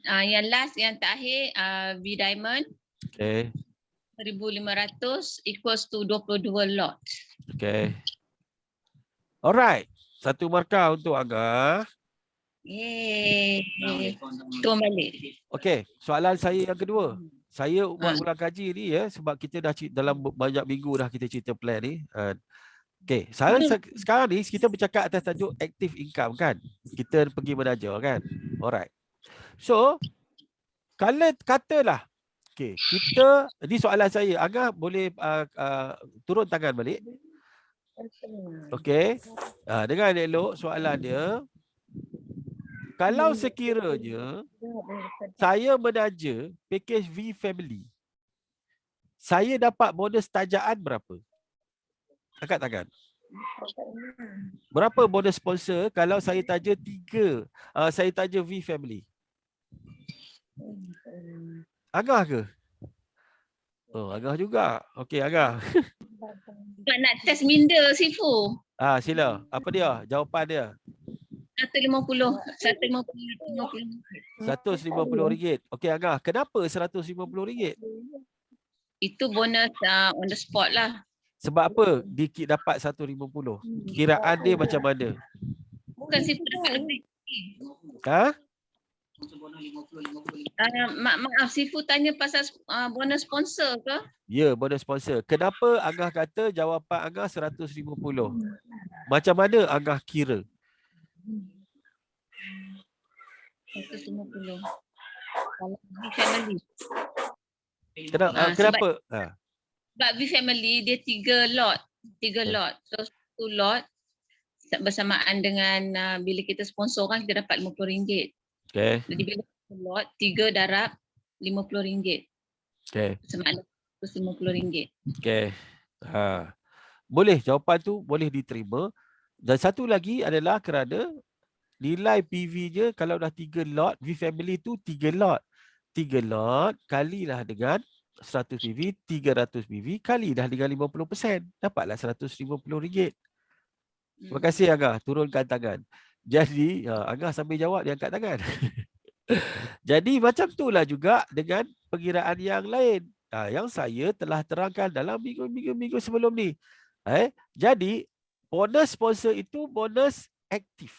D: Yang last, yang terakhir, V Diamond
A: Okay.
D: 1,500 equals to 22 lot.
A: Okay. Alright. Satu markah untuk Angah.
D: Yeay. Tuan balik.
A: Okay. Soalan saya yang kedua. Saya buat ulang kaji ni ya sebab kita dah dalam banyak minggu dah kita cerita plan ni. Okay. Sekarang ni kita bercakap atas tajuk active income kan. Kita pergi belajar kan. Alright. So, kalau katalah okay, kita ni soalan saya. Angah boleh turun tangan balik. Okey. Dengar elok soalan dia. Kalau sekiranya saya menaja package V Family, saya dapat bonus tajaan berapa? Angkat tangan. Berapa bonus sponsor kalau saya taja saya taja V Family? Agah ke? Oh, Agah juga. Okey, Agah.
D: Nak test minda Sifu.
A: Sila. Apa dia? Jawapan dia.
D: RM150.
A: RM150. Okey, Agah. Kenapa RM150?
D: Itu bonus on the spot lah.
A: Sebab apa Dikit dapat 150? Kiraan dia macam mana?
D: Bukan Sifu dapat lebih. Maaf, Sifu tanya pasal bonus sponsor ke?
A: Ya, bonus sponsor. Kenapa Angah kata jawapan Angah 150? Macam mana Angah kira?
D: 150. Kalau V family.
A: Kenapa?
D: Sebab
A: Ha.
D: V family dia 3 lot. 3 lot. So 1 lot bersamaan dengan bila kita sponsor kan kita dapat RM50.
A: Okay.
D: Jadi bila lot 3 darab RM50.
A: Okay.
D: Bersamaan RM150.
A: Okay. Ha. Boleh, jawapan tu boleh diterima. Dan satu lagi adalah kerana nilai PV-nya kalau dah 3 lot, V family tu 3 lot. 3 lot kalilah dengan 100 PV, 300 PV kalilah dengan 50%. Dapatlah RM150. Terima kasih Angah, turunkan tangan. Jadi, Angah sambil jawab dia angkat tangan. Jadi macam itulah juga dengan pengiraan yang lain. Yang saya telah terangkan dalam minggu-minggu sebelum ni. Jadi, bonus sponsor itu bonus aktif.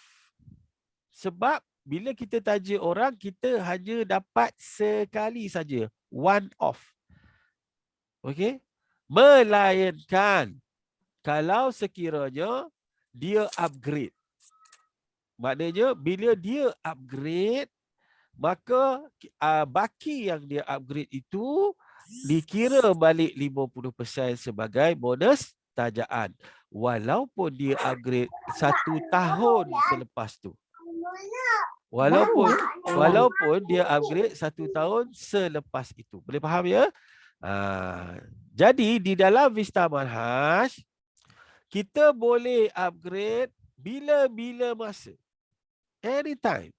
A: Sebab bila kita taja orang, kita hanya dapat sekali saja. One off. Okey? Melainkan kalau sekiranya dia upgrade. Maknanya bila dia upgrade, maka baki yang dia upgrade itu dikira balik 50% sebagai bonus tajaan. Walaupun dia upgrade 1 tahun selepas tu. Walaupun dia upgrade 1 tahun selepas itu. Boleh faham ya? Jadi di dalam Vista Manhaj, kita boleh upgrade bila-bila masa. Anytime.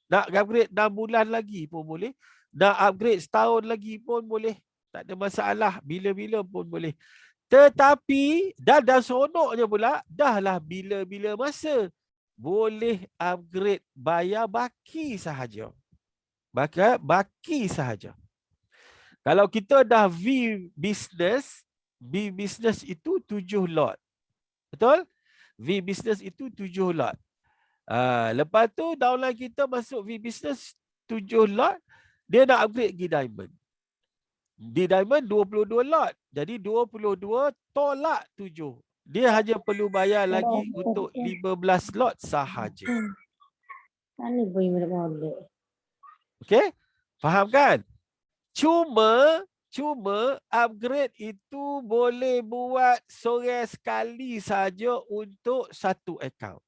A: Nak upgrade 6 bulan lagi pun boleh. Nak upgrade setahun lagi pun boleh. Tak ada masalah. Bila-bila pun boleh. Tetapi, dan seronoknya pula, dahlah bila-bila masa. Boleh upgrade bayar baki sahaja. Baki sahaja. Kalau kita dah V business itu 7 lot. Betul? V business itu 7 lot. Lepas tu downline kita masuk V business 7 lot, dia nak upgrade pergi diamond. Di diamond 22 lot. Jadi 22 tolak 7. Dia hanya perlu bayar lagi untuk 15 lot sahaja. Okey? Faham kan? Cuma upgrade itu boleh buat seorang sekali saja untuk satu akaun.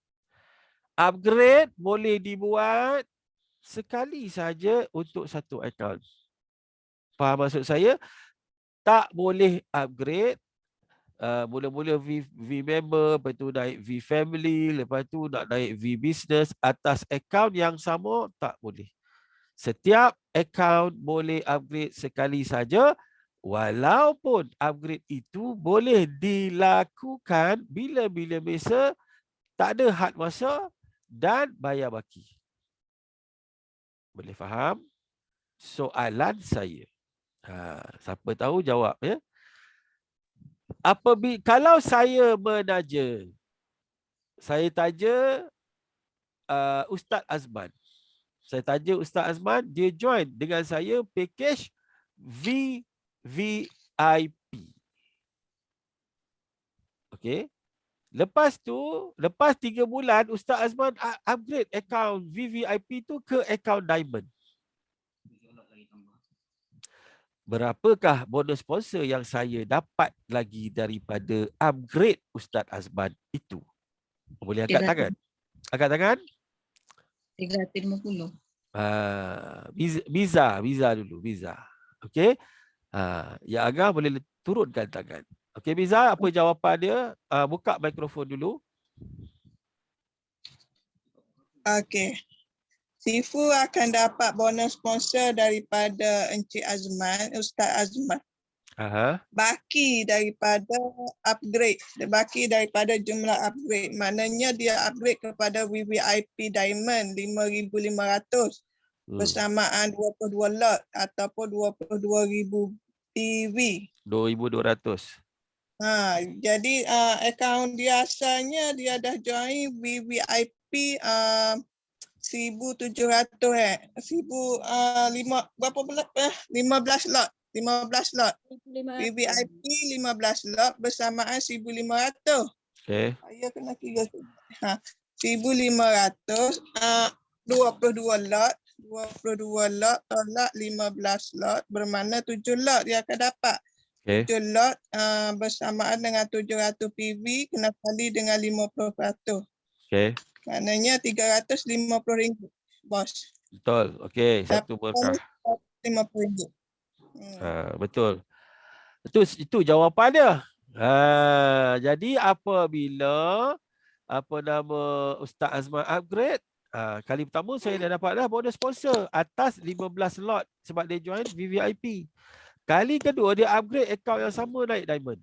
A: Upgrade boleh dibuat sekali saja untuk satu akaun. Faham maksud saya? Tak boleh upgrade. Mula-mula V member, lepas tu naik V family, lepas tu nak naik V business atas akaun yang sama, tak boleh. Setiap akaun boleh upgrade sekali saja, walaupun upgrade itu boleh dilakukan bila-bila masa, tak ada had masa dan bayar baki. Boleh faham soalan saya? Siapa tahu jawab ya. Kalau saya menaja, saya taja Ustaz Azman. Saya taja Ustaz Azman, dia join dengan saya package VVIP. Okey. Lepas tu, lepas 3 bulan, Ustaz Azman upgrade akaun VVIP tu ke akaun Diamond. Berapakah bonus sponsor yang saya dapat lagi daripada upgrade Ustaz Azman itu? Boleh angkat tangan? Angkat tangan?
D: 350.
A: Biza dulu, Biza. Okey. Ya Angah boleh turunkan tangan. Okey Biza, apa jawapan dia? Buka mikrofon dulu.
B: Okey. Sifu akan dapat bonus sponsor daripada Encik Azman, Ustaz Azman. Baki daripada upgrade, baki daripada jumlah upgrade. Maknanya dia upgrade kepada VVIP Diamond 5,500 bersamaan 22 lot ataupun 22,000 PV.
A: 2,200.
B: Jadi akaun dia asalnya dia dah join VVIP 1,700 15 lot. 15 lot. VVIP 15 lot bersamaan 1,500.
A: Okey.
B: Saya kena kira. 1,500, 22 lot. 22 lot tolak 15 lot bermakna 7 lot dia akan dapat.
A: Okey.
B: 7 lot bersamaan dengan 700 PV kena kali dengan 50%.
A: Okey.
B: Maknanya RM350, bos.
A: Betul. Okey, satu berkah.
B: RM50.
A: Betul. Itu jawapan dia. Jadi apabila Ustaz Azman upgrade, kali pertama saya dah dapat dah bonus sponsor atas 15 lot sebab dia join VVIP. Kali kedua dia upgrade akaun yang sama naik diamond.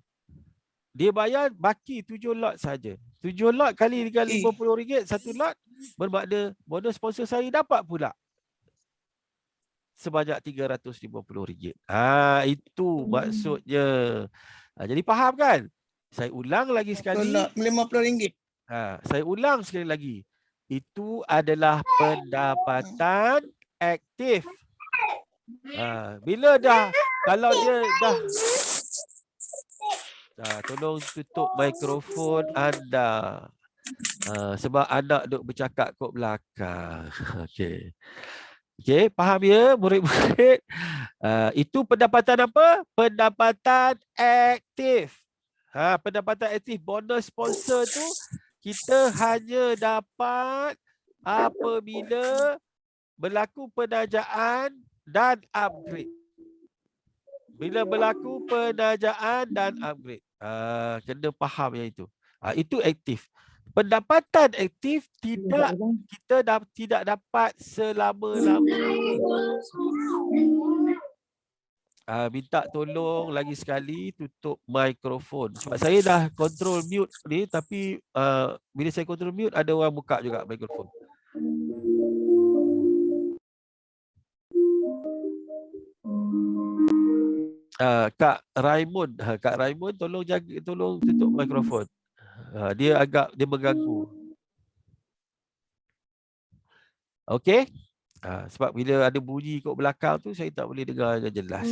A: Dia bayar baki 7 lot saja. 7 lot kali dengan RM50 satu lot bermakna bonus sponsor saya dapat pula sebanyak RM350. Itu maksudnya. Jadi faham kan? Saya ulang lagi sekali.
B: RM50.
A: Saya ulang sekali lagi. Itu adalah pendapatan aktif. Bila dah, kalau dia dah, tolong tutup mikrofon anda. Sebab anak duk bercakap kat belakang. Okey. Okey, faham ya murid-murid? Itu pendapatan apa? Pendapatan aktif. Pendapatan aktif bonus sponsor tu kita hanya dapat apabila berlaku penajaan dan upgrade. Bila berlaku penajaan dan upgrade. Kena faham yang itu. Itu aktif. Pendapatan aktif kita tidak dapat selama-lamanya. Minta tolong lagi sekali tutup mikrofon. Sebab saya dah control mute ni, tapi bila saya control mute ada orang buka juga mikrofon. Kak Raimund tolong tutup mikrofon. Dia mengganggu. Okey? Sebab bila ada bunyi kat belakang tu saya tak boleh dengar dengan jelas.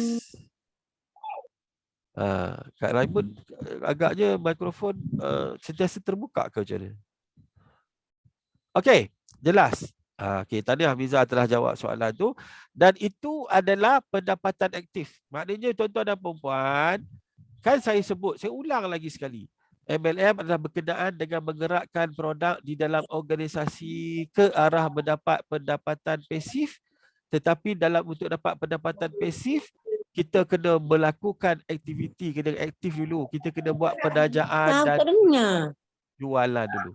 A: Kak Raimund agaknya mikrofon sentiasa terbuka ke macam mana? Okey, jelas. Okey, tahniah Miza telah jawab soalan tu dan itu adalah pendapatan aktif. Maknanya tuan-tuan dan puan-puan, kan saya sebut, saya ulang lagi sekali. MLM adalah berkenaan dengan menggerakkan produk di dalam organisasi ke arah mendapat pendapatan pasif. Tetapi untuk dapat pendapatan pasif, kita kena melakukan aktiviti, kena aktif dulu. Kita kena buat penajaan dan jualan dulu.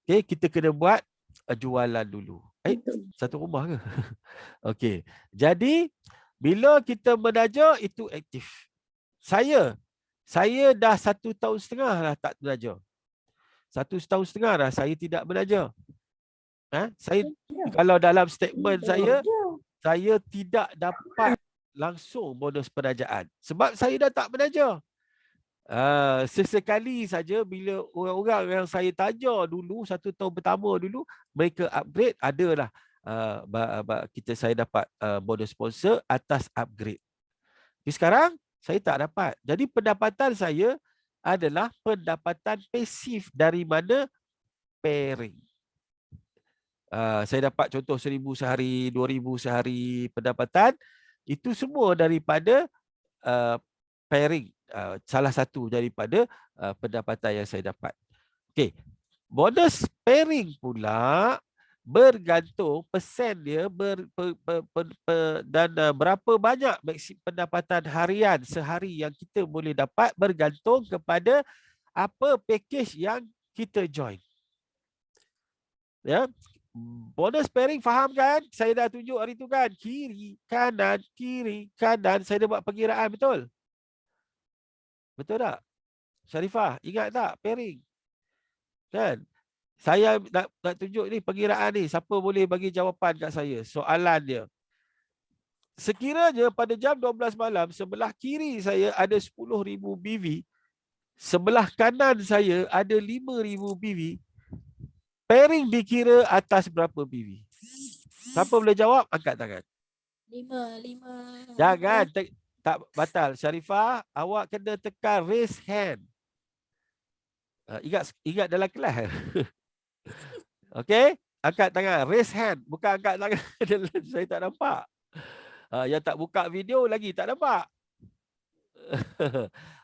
A: Okay, kita kena buat jualan dulu. Satu rumah ke? Okey. Jadi, bila kita menaja, itu aktif. Saya dah 1,5 tahun dah tak belajar. 1,5 tahun dah saya tidak belajar. Saya kalau dalam statement saya tidak dapat langsung bonus penajaan sebab saya dah tak belajar. Sesekali saja bila orang-orang yang saya tanya dulu 1 tahun pertama dulu mereka upgrade, adalah saya dapat bonus sponsor atas upgrade. Tapi sekarang saya tak dapat. Jadi pendapatan saya adalah pendapatan pasif dari mana? Pairing. Saya dapat contoh 1,000 sehari, 2,000 sehari pendapatan. Itu semua daripada pairing. Salah satu daripada pendapatan yang saya dapat. Okey. Bonus pairing pula bergantung persen dia dan berapa banyak pendapatan harian sehari yang kita boleh dapat bergantung kepada apa package yang kita join. Ya. Bonus pairing faham kan? Saya dah tunjuk hari tu kan? Kiri, kanan. Saya dah buat perkiraan, betul? Betul tak? Syarifah, ingat tak pairing? Kan? Saya nak tunjuk ni perkiraan ni. Siapa boleh bagi jawapan kat saya? Soalan dia. Sekiranya pada jam 12 malam, sebelah kiri saya ada 10,000 BV. Sebelah kanan saya ada 5,000 BV. Pairing dikira atas berapa BV? Siapa boleh jawab? Angkat tangan.
C: 5.
A: Jangan. Tak batal. Syarifah, awak kena tekan raise hand. Ingat dalam kelas. Okey? Angkat tangan, raise hand. Bukan angkat tangan. Saya tak nampak. Yang tak buka video lagi tak nampak.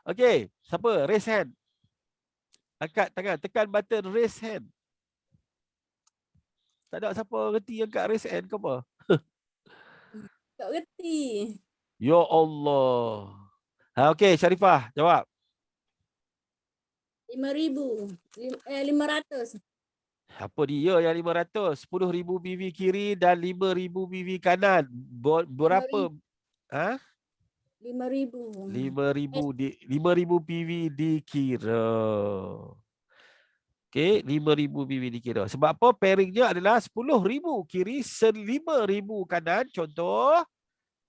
A: Okey, siapa? Raise hand. Angkat tangan, tekan button raise hand. Tak ada siapa reti angkat raise hand ke apa?
C: Tak reti.
A: Ya Allah. Okey, Syarifah, jawab.
C: 5,000. 500.
A: Apa dia yang 500? 10,000 PV kiri dan 5,000 PV kanan. Berapa?
C: 5,000.
A: 5,000 PV dikira. Okey, 5,000 PV dikira. Sebab apa? Pairingnya adalah 10,000 kiri, 5,000 kanan. Contoh,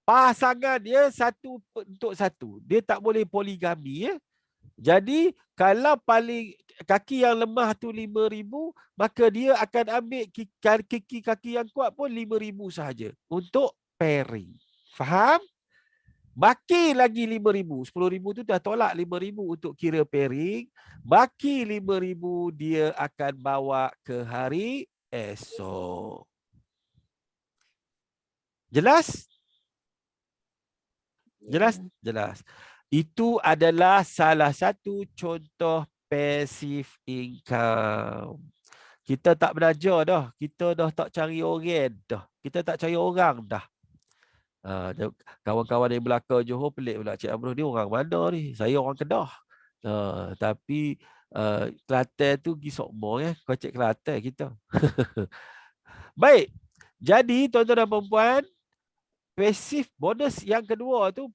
A: pasangan dia satu untuk satu. Dia tak boleh poligami. Jadi, kalau paling kaki yang lemah tu 5,000, maka dia akan ambil kaki yang kuat pun 5,000 sahaja untuk pairing. Faham? Baki lagi 5,000. 10,000 tu dah tolak 5,000 untuk kira pairing. Baki 5,000 dia akan bawa ke hari esok. Jelas? Jelas? Jelas. Itu adalah salah satu contoh passive income. Kita tak belajar dah. Kita dah tak cari orang dah. Kita tak cari orang dah. Kawan-kawan dari belakang Johor pelik pula. Cik Amrul ni orang mana ni? Saya orang Kedah. Tapi Kelantan tu pergi Sokmo ya. Kau cik Kelantan kita. Baik. Jadi tuan-tuan dan perempuan, passive bonus yang kedua tu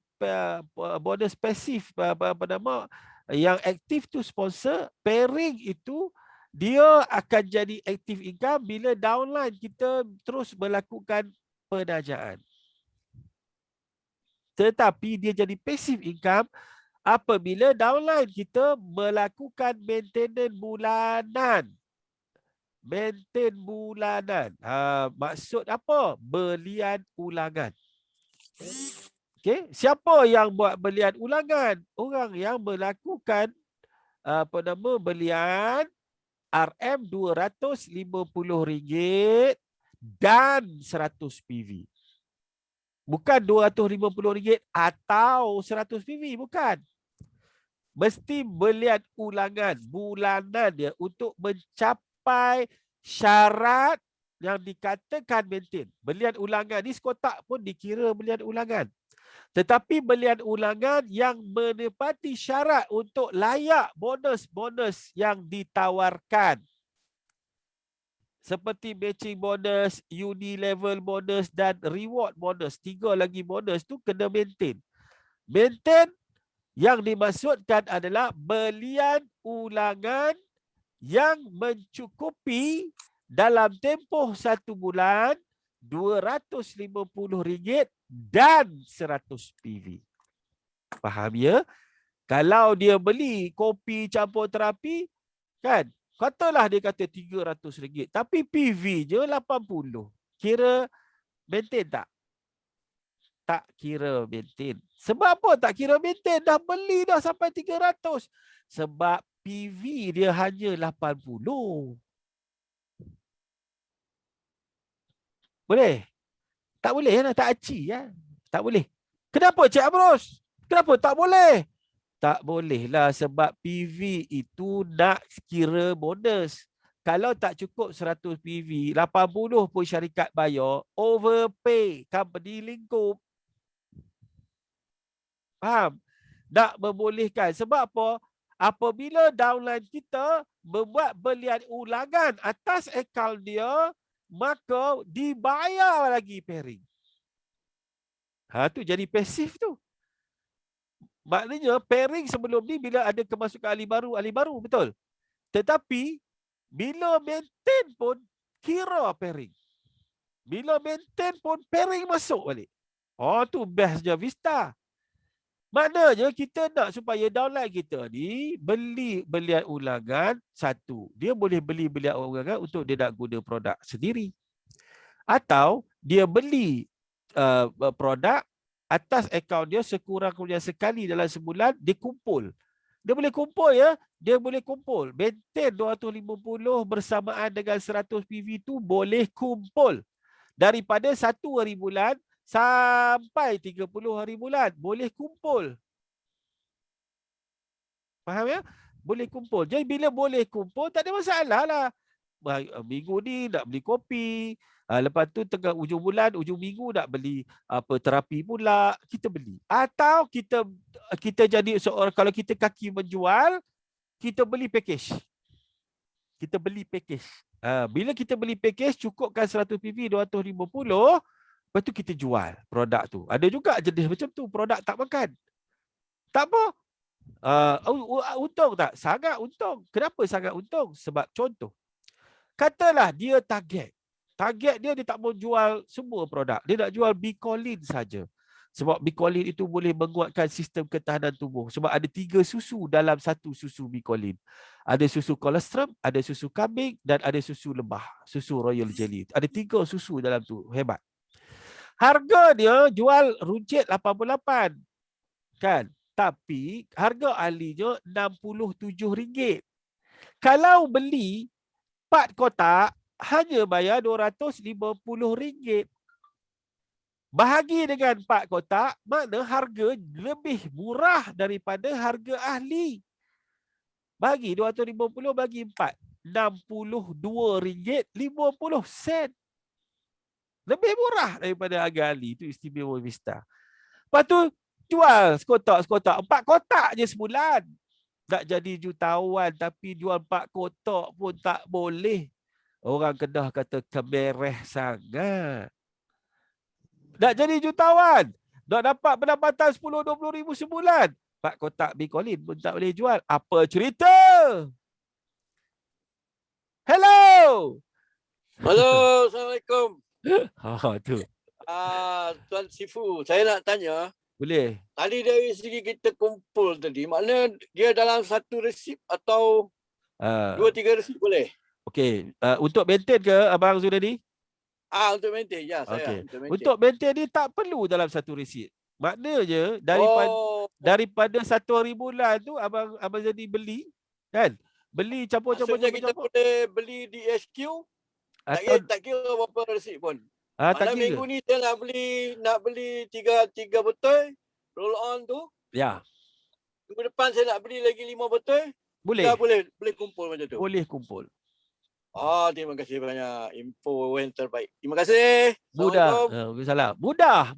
A: bonus pasif apa nama yang aktif tu sponsor. Pairing itu dia akan jadi active income bila downline kita terus melakukan penajaan. Tetapi dia jadi passive income apabila downline kita melakukan maintenance bulanan. Maintain bulanan. Maksud apa? Belian ulangan. Okay. Siapa yang buat belian ulangan? Orang yang melakukan belian RM250 dan 100 PV. Bukan RM250 atau 100 PV, bukan. Mesti belian ulangan bulanan dia untuk mencapai syarat yang dikatakan maintain. Belian ulangan ni sekotak pun dikira belian ulangan. Tetapi belian ulangan yang menepati syarat untuk layak bonus-bonus yang ditawarkan. Seperti matching bonus, uni level bonus dan reward bonus. 3 lagi bonus tu kena maintain. Maintain yang dimaksudkan adalah belian ulangan yang mencukupi dalam tempoh 1 bulan RM250 dan 100 PV. Faham ya? Kalau dia beli kopi campur terapi, kan? Katalah dia kata RM300, tapi PV je 80. Kira maintain tak? Tak kira maintain. Sebab apa tak kira maintain? Dah beli dah sampai 300. Sebab PV dia hanya 80. Boleh? Tak boleh ya, tak aci ya. Tak boleh. Kenapa Cik Amros? Kenapa tak boleh? Tak boleh lah sebab PV itu nak kira bonus. Kalau tak cukup 100 PV, 80 pun syarikat bayar, overpay, company lingkup. Faham? Nak membolehkan. Sebab apa? Apabila downline kita membuat belian ulangan atas akaun dia, maka dibayar lagi pairing. Tu jadi pasif tu. Maknanya pairing sebelum ni bila ada kemasukan ahli baru, betul. Tetapi bila maintain pun kira pairing. Bila maintain pun pairing masuk balik. Tu bestnya Vista. Maknanya kita nak supaya downline kita ni beli belian ulangan satu. Dia boleh beli belian ulangan untuk dia nak guna produk sendiri. Atau dia beli produk atas akaun dia sekurang-kurangnya sekali dalam sebulan dia kumpul. Dia boleh kumpul ya. Dia boleh kumpul. Maintain 250 bersamaan dengan 100 PV tu boleh kumpul. Daripada 1 hari bulan sampai 30 hari bulan. Boleh kumpul. Faham ya? Boleh kumpul. Jadi bila boleh kumpul, tak ada masalah lah. Minggu ni nak beli kopi. Lepas tu tengah ujung bulan, ujung minggu nak beli apa terapi pula, kita beli. Atau kita jadi seorang, kalau kita kaki menjual, kita beli package. Kita beli package. Bila kita beli package, cukupkan 100 PV 250, lepas tu kita jual produk tu. Ada juga jenis macam tu, produk tak makan. Tak apa. Untung tak? Sangat untung. Kenapa sangat untung? Sebab contoh, katalah dia target dia tak mau jual semua produk. Dia nak jual Bicolin saja. Sebab Bicolin itu boleh menguatkan sistem ketahanan tubuh. Sebab ada 3 susu dalam satu susu Bicolin. Ada susu kolostrum, ada susu kambing dan ada susu lebah. Susu Royal Jelly. Ada 3 susu dalam tu. Hebat. Harga dia jual runcit 88. Kan? Tapi harga ahlinya RM67. Kalau beli 4 kotak, hanya bayar RM250. Bahagi dengan 4 kotak, makna harga lebih murah daripada harga ahli. Bagi 250 bagi 4. RM62.50. Lebih murah daripada harga ahli. Itu istimewa Vista. Lepas tu, jual sekotak-sekotak. 4 kotak je sebulan. Nak jadi jutawan tapi jual 4 kotak pun tak boleh. Orang Kedah kata kemereh sangat. Nak jadi jutawan, nak dapat pendapatan 10-20 ribu sebulan, 4 kotak Bicolin pun tak boleh jual. Apa cerita? Hello.
E: Halo, Assalamualaikum.
A: Tu.
E: Tuan Sifu, saya nak tanya.
A: Boleh.
E: Tadi dari segi kita kumpul tadi, makna dia dalam satu resip atau 2-3 resip boleh?
A: Okey, untuk maintain ke Abang Zunaidi?
E: Untuk maintain, ya saya.
A: Okey.
E: Untuk maintain.
A: Untuk maintain ni tak perlu dalam satu resit. Maknanya daripada 1 hari bulan tu abang jadi beli kan? Beli campur-campur.
E: Maksudnya kita boleh beli di SQ, tak kira berapa resip pun.
A: Tak kira.
E: Minggu ni saya nak beli 3 botol roll on tu.
A: Ya.
E: Minggu depan saya nak beli lagi 5 botol.
A: Boleh.
E: Dah boleh kumpul macam tu.
A: Boleh kumpul.
E: Terima kasih banyak. Info yang terbaik. Terima kasih.
A: Mudah.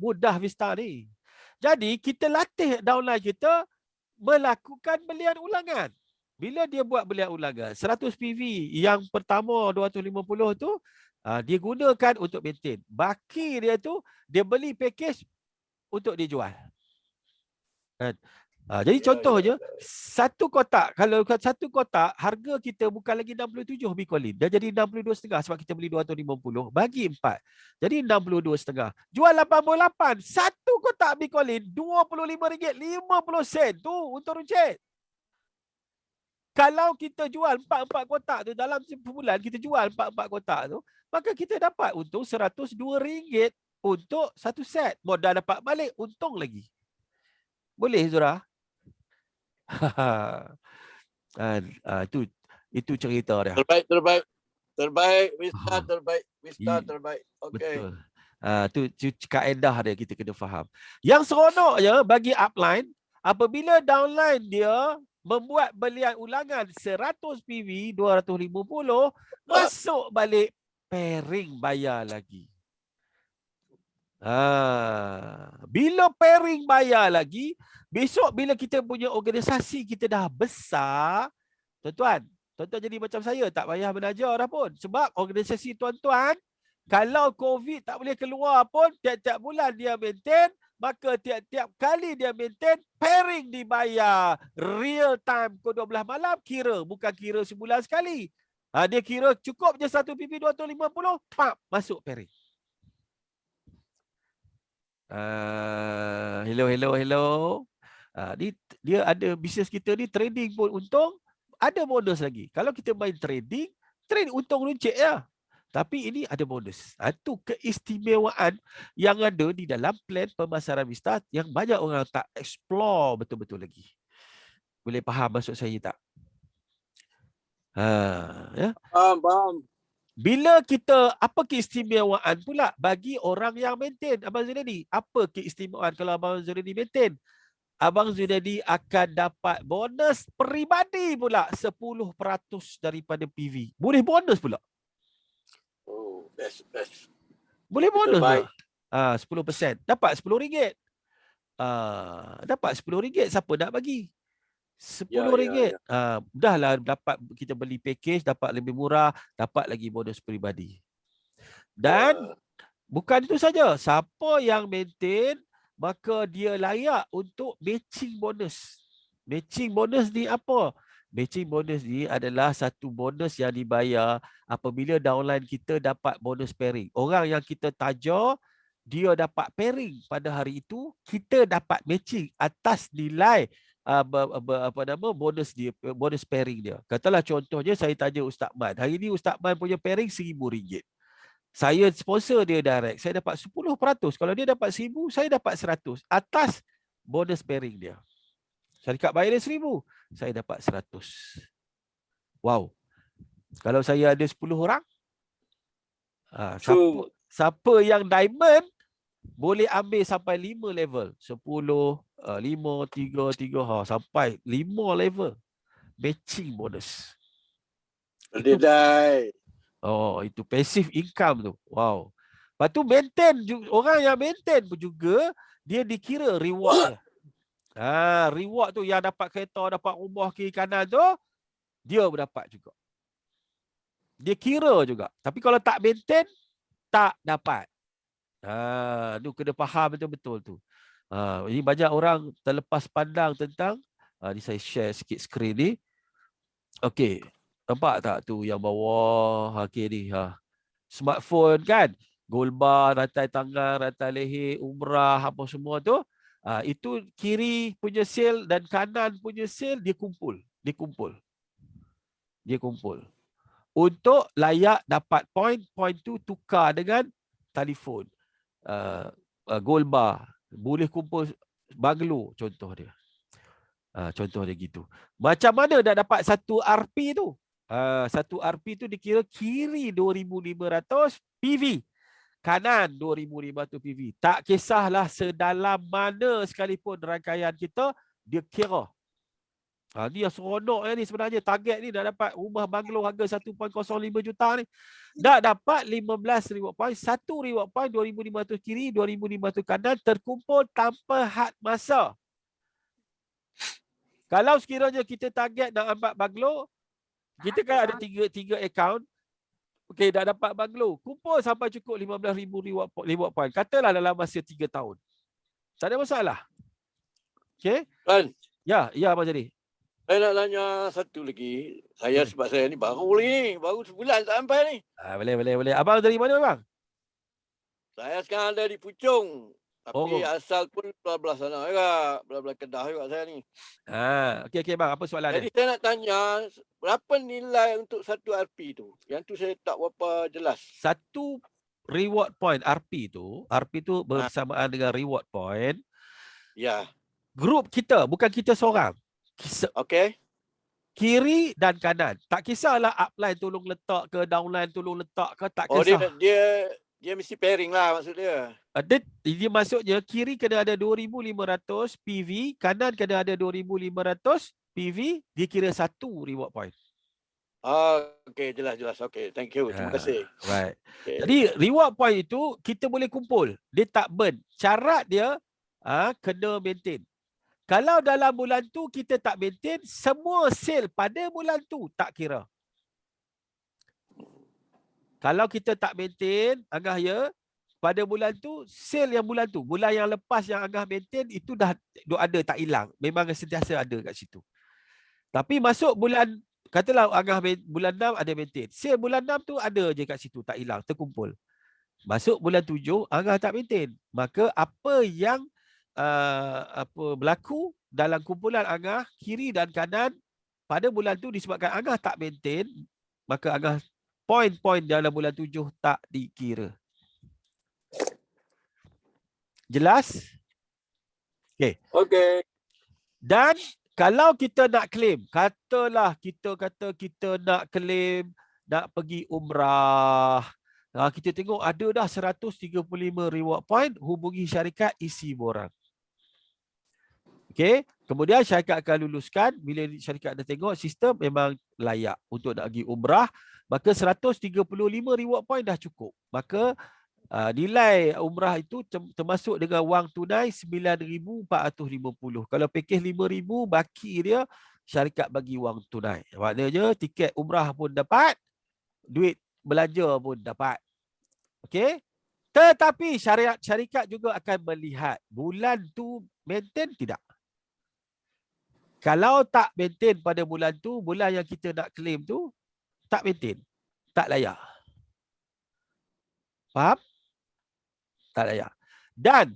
A: Mudah Vista ni. Jadi kita latih downline kita melakukan belian ulangan. Bila dia buat belian ulangan, 100 PV yang pertama 250 tu, dia gunakan untuk maintain. Baki dia tu, dia beli package untuk dia jual. Kan? Jadi contohnya, 1 kotak, kalau 1 kotak, harga kita bukan lagi 67 Bicolin. Dah jadi 62,5 sebab kita beli 250. Bagi 4. Jadi 62,5. Jual 88. 1 kotak Bicolin, RM25.50 tu untuk runcit. Kalau kita jual 4 kotak tu dalam sebulan, kita jual 4 kotak tu, maka kita dapat untung RM102 untuk 1 set. Modal dapat balik, untung lagi. Boleh Zura? Itu cerita dia.
E: Terbaik, Vista terbaik. Okey.
A: Betul. Tu kaedah dia kita kena faham. Yang seronoknya bagi upline, apabila downline dia membuat belian ulangan 100 PV 250, masuk balik pairing bayar lagi. Bila pairing bayar lagi, besok bila kita punya organisasi kita dah besar, tuan-tuan jadi macam saya, tak payah belajar dah pun. Sebab organisasi tuan-tuan, kalau COVID tak boleh keluar pun, tiap-tiap bulan dia maintain, maka tiap-tiap kali dia maintain, pairing dibayar real time pukul 12 malam, bukan kira sebulan sekali. Dia kira cukup je 1 PP 250, masuk pairing. Hello. Dia ada bisnes kita ni, trading pun untung, ada bonus lagi. Kalau kita main trading untung runcit ya. Tapi ini ada bonus. Itu keistimewaan yang ada di dalam plan pemasaran Vista yang banyak orang tak explore betul-betul lagi. Boleh faham maksud saya tak? Ya.
E: Faham.
A: Bila kita, apa keistimewaan pula bagi orang yang maintain? Abang Zunaidi, apa keistimewaan kalau Abang Zunaidi maintain? Abang Zunaidi akan dapat bonus peribadi pula 10% daripada PV. Boleh bonus pula.
E: Oh, best.
A: Boleh
E: Betul,
A: bonus
E: baik.
A: pula. 10%. Dapat RM10. Dapat RM10. Siapa nak bagi? RM10. Dahlah dapat, kita beli package, dapat lebih murah, dapat lagi bonus peribadi. Dan bukan itu saja. Siapa yang maintain, maka dia layak untuk matching bonus. Matching bonus ni apa? Matching bonus ni adalah satu bonus yang dibayar apabila downline kita dapat bonus pairing. Orang yang kita tajar, dia dapat pairing pada hari itu, kita dapat matching atas nilai bonus dia, bonus pairing dia. Katalah contohnya saya taja Ustaz Man. Hari ni Ustaz Man punya pairing RM1,000. Saya sponsor dia direct, saya dapat 10%. Kalau dia dapat 1,000, saya dapat 100 atas bonus pairing dia. Syarikat bayar dia 1,000, saya dapat 100. Wow. Kalau saya ada 10 orang, siapa yang diamond boleh ambil sampai 5 level. 10, 5, 3, sampai 5 level. Matching bonus. Oh, itu passive income tu. Wow. Lepas tu maintain, orang yang maintain pun juga dia dikira reward dia. Reward tu yang dapat kereta, dapat rumah kiri kanan tu, dia dapat juga. Dia kira juga. Tapi kalau tak maintain, tak dapat. Tu kena faham betul-betul tu. Ini banyak orang terlepas pandang tentang, ni saya share sikit skrin ni. Okey. Nampak tak tu yang bawah? Okey ni. Smartphone kan? Gold bar, rantai tangan, rantai leher, umrah, apa semua tu. Itu kiri punya sale dan kanan punya sale dia kumpul. Untuk layak dapat point tu tukar dengan telefon. Gold bar. Boleh kumpul banglo contoh dia. Contoh dia gitu. Macam mana nak dapat satu RP tu? Satu RP tu dikira kiri 2,500 PV. Kanan 2,500 PV. Tak kisahlah sedalam mana sekalipun rangkaian kita, dia kira. Ni yang seronok ni sebenarnya. Target ni dah dapat rumah banglo harga 1.05 juta ni. Dah dapat 15 reward point. Satu reward point 2,500 kiri, 2,500 kanan terkumpul tanpa had masa. Kalau sekiranya kita target nak ambil banglo, kita kan ada tiga account. Okey, dah dapat banglo. Kumpul sampai cukup 15,000 reward point. Katalah dalam masa 3 tahun. Tak ada masalah. Okey?
E: Kan?
A: Ya, Abang Jadi.
E: Saya nak tanya satu lagi. Sebab saya ni baru sebulan tak sampai ni.
A: Boleh. Abang dari mana bang?
E: Saya sekarang ada di Puchong. Tapi asal pun belah-belah sana juga. Belah-belah Kedah juga saya ni.
A: Okey bang, apa soalan
E: Jadi saya nak tanya, berapa nilai untuk satu RP tu? Yang tu saya tak berapa jelas.
A: Satu reward point RP tu bersamaan dengan reward point.
E: Ya.
A: Grup kita, bukan kita seorang.
E: Okey.
A: Kiri dan kanan. Tak kisahlah upline tolong letak ke, downline tolong letak ke, tak kisah.
E: Dia mesti pairing lah maksud dia.
A: Dia maksudnya kiri kena ada 2,500 PV, kanan kena ada 2,500 PV, dia kira satu reward point.
E: Okey, jelas. Okey, thank you. Terima kasih.
A: Right.
E: Okay.
A: Jadi reward point itu kita boleh kumpul. Dia tak burn. Syarat dia kena maintain. Kalau dalam bulan tu kita tak maintain, semua sale pada bulan tu tak kira. Kalau kita tak maintain, Angah ya, pada bulan tu, sale yang bulan tu, bulan yang lepas yang Angah maintain, itu dah ada, tak hilang. Memang sentiasa ada kat situ. Tapi masuk bulan, katalah Angah bulan 6 ada maintain. Sale bulan 6 tu ada je kat situ, tak hilang, terkumpul. Masuk bulan 7, Angah tak maintain. Maka apa yang berlaku dalam kumpulan Angah, kiri dan kanan, pada bulan tu disebabkan Angah tak maintain, maka Angah Poin-poin dalam bulan 7 tak dikira. Jelas? Okey.
E: Okey.
A: Dan kalau kita nak claim, katalah kita nak claim nak pergi umrah. Kita tengok ada dah 135 reward point, hubungi syarikat, isi borang. Okey, kemudian syarikat akan luluskan. Bila syarikat dah tengok sistem memang layak untuk nak pergi umrah, maka 135 reward point dah cukup. Maka nilai umrah itu termasuk dengan wang tunai 9,450. Kalau pakej 5,000, baki dia syarikat bagi wang tunai. Maknanya tiket umrah pun dapat, duit belanja pun dapat. Okey? Tetapi syarikat juga akan melihat bulan tu maintain tidak. Kalau tak maintain pada bulan tu, bulan yang kita nak claim tu tak maintain, tak layak. Faham? Tak layak. Dan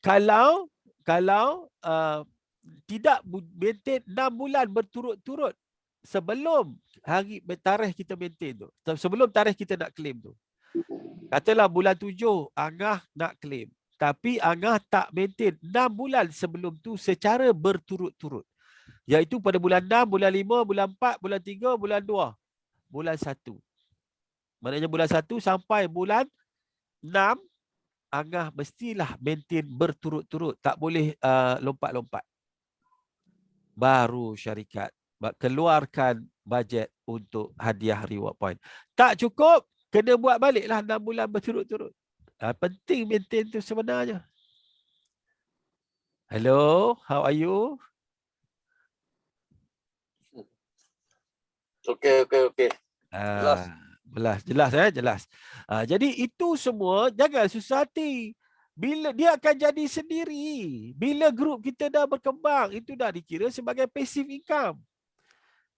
A: kalau tidak maintain 6 bulan berturut-turut sebelum hari tarikh kita maintain tu, sebelum tarikh kita nak claim tu. Katalah bulan 7 Angah nak claim, tapi Angah tak maintain 6 bulan sebelum tu secara berturut-turut. Iaitu pada bulan 6, bulan 5, bulan 4, bulan 3, bulan 2, bulan 1. Maknanya bulan 1 sampai bulan 6, Angah mestilah maintain berturut-turut. Tak boleh lompat-lompat. Baru syarikat keluarkan bajet untuk hadiah reward point. Tak cukup, kena buat baliklah 6 bulan berturut-turut. Penting maintain tu sebenarnya. Hello, how are you?
E: Okey.
A: Jelas. Jadi itu semua jangan susah hati. Bila dia akan jadi sendiri. Bila grup kita dah berkembang, itu dah dikira sebagai passive income.